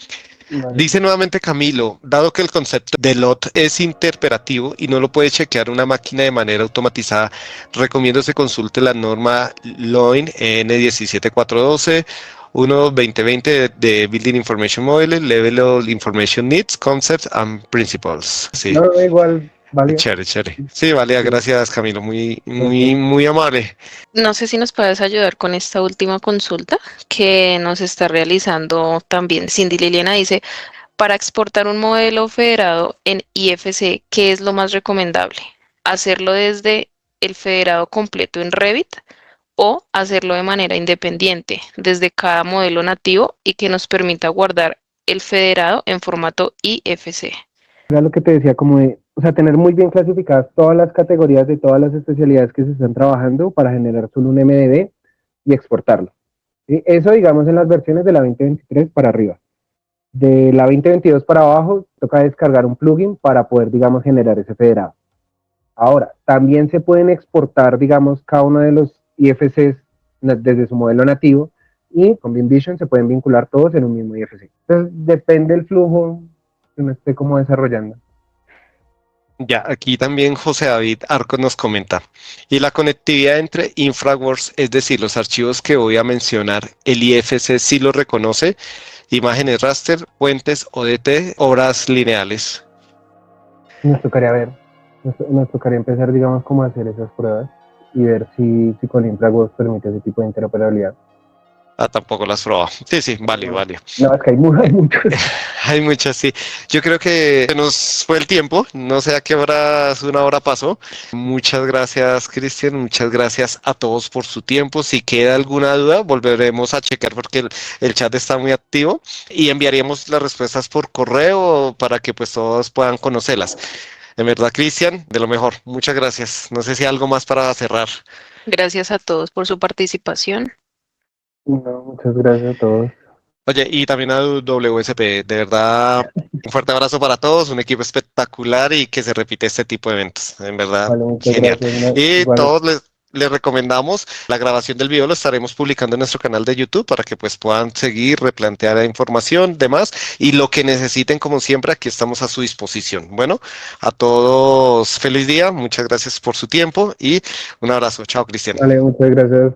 Vale. Dice nuevamente Camilo, dado que el concepto de LOT es interoperativo y no lo puede chequear una máquina de manera automatizada, recomiendo se consulte la norma LOIN N17412 1-2020 de Building Information Model, Level of Information Needs, Concepts and Principles. Sí. No, igual. Vale. Chévere, chévere. Sí, vale, gracias Camilo, muy amable. No sé si nos puedes ayudar con esta última consulta que nos está realizando también Cindy Liliana. Dice, para exportar un modelo federado en IFC, ¿qué es lo más recomendable? ¿Hacerlo desde el federado completo en Revit o hacerlo de manera independiente desde cada modelo nativo y que nos permita guardar el federado en formato IFC? Era lo que te decía, como de, o sea, tener muy bien clasificadas todas las categorías de todas las especialidades que se están trabajando para generar solo un MDB y exportarlo. ¿Sí? Eso, digamos, en las versiones de la 2023 para arriba. De la 2022 para abajo, toca descargar un plugin para poder, digamos, generar ese federado. Ahora, también se pueden exportar, digamos, cada uno de los IFCs desde su modelo nativo y con BeamVision se pueden vincular todos en un mismo IFC. Entonces, depende del flujo que uno esté como desarrollando. Ya, aquí también José David Arco nos comenta, y la conectividad entre InfraWorks, es decir, los archivos que voy a mencionar, el IFC sí lo reconoce, imágenes raster, puentes, ODT, obras lineales. Nos tocaría ver, nos tocaría empezar, digamos, como a hacer esas pruebas y ver si con InfraWorks permite ese tipo de interoperabilidad. Ah, tampoco las probado. Sí, vale. No, es que hay muchos. Hay muchas, sí. Yo creo que se nos fue el tiempo. No sé a qué horas, una hora pasó. Muchas gracias, Cristian. Muchas gracias a todos por su tiempo. Si queda alguna duda, volveremos a checar porque el chat está muy activo y enviaríamos las respuestas por correo para que pues todos puedan conocerlas. En verdad, Cristian, de lo mejor. Muchas gracias. No sé si hay algo más para cerrar. Gracias a todos por su participación. No, muchas gracias a todos. Oye, y también a WSP, de verdad, un fuerte abrazo para todos, un equipo espectacular y que se repite este tipo de eventos, en verdad, Vale, muchas genial. gracias. Y Igual, todos les recomendamos la grabación del video, lo estaremos publicando en nuestro canal de YouTube para que pues puedan seguir, replantear la información, demás, y lo que necesiten, como siempre, aquí estamos a su disposición. Bueno, a todos feliz día, muchas gracias por su tiempo y un abrazo. Chao, Cristian. vale, muchas gracias.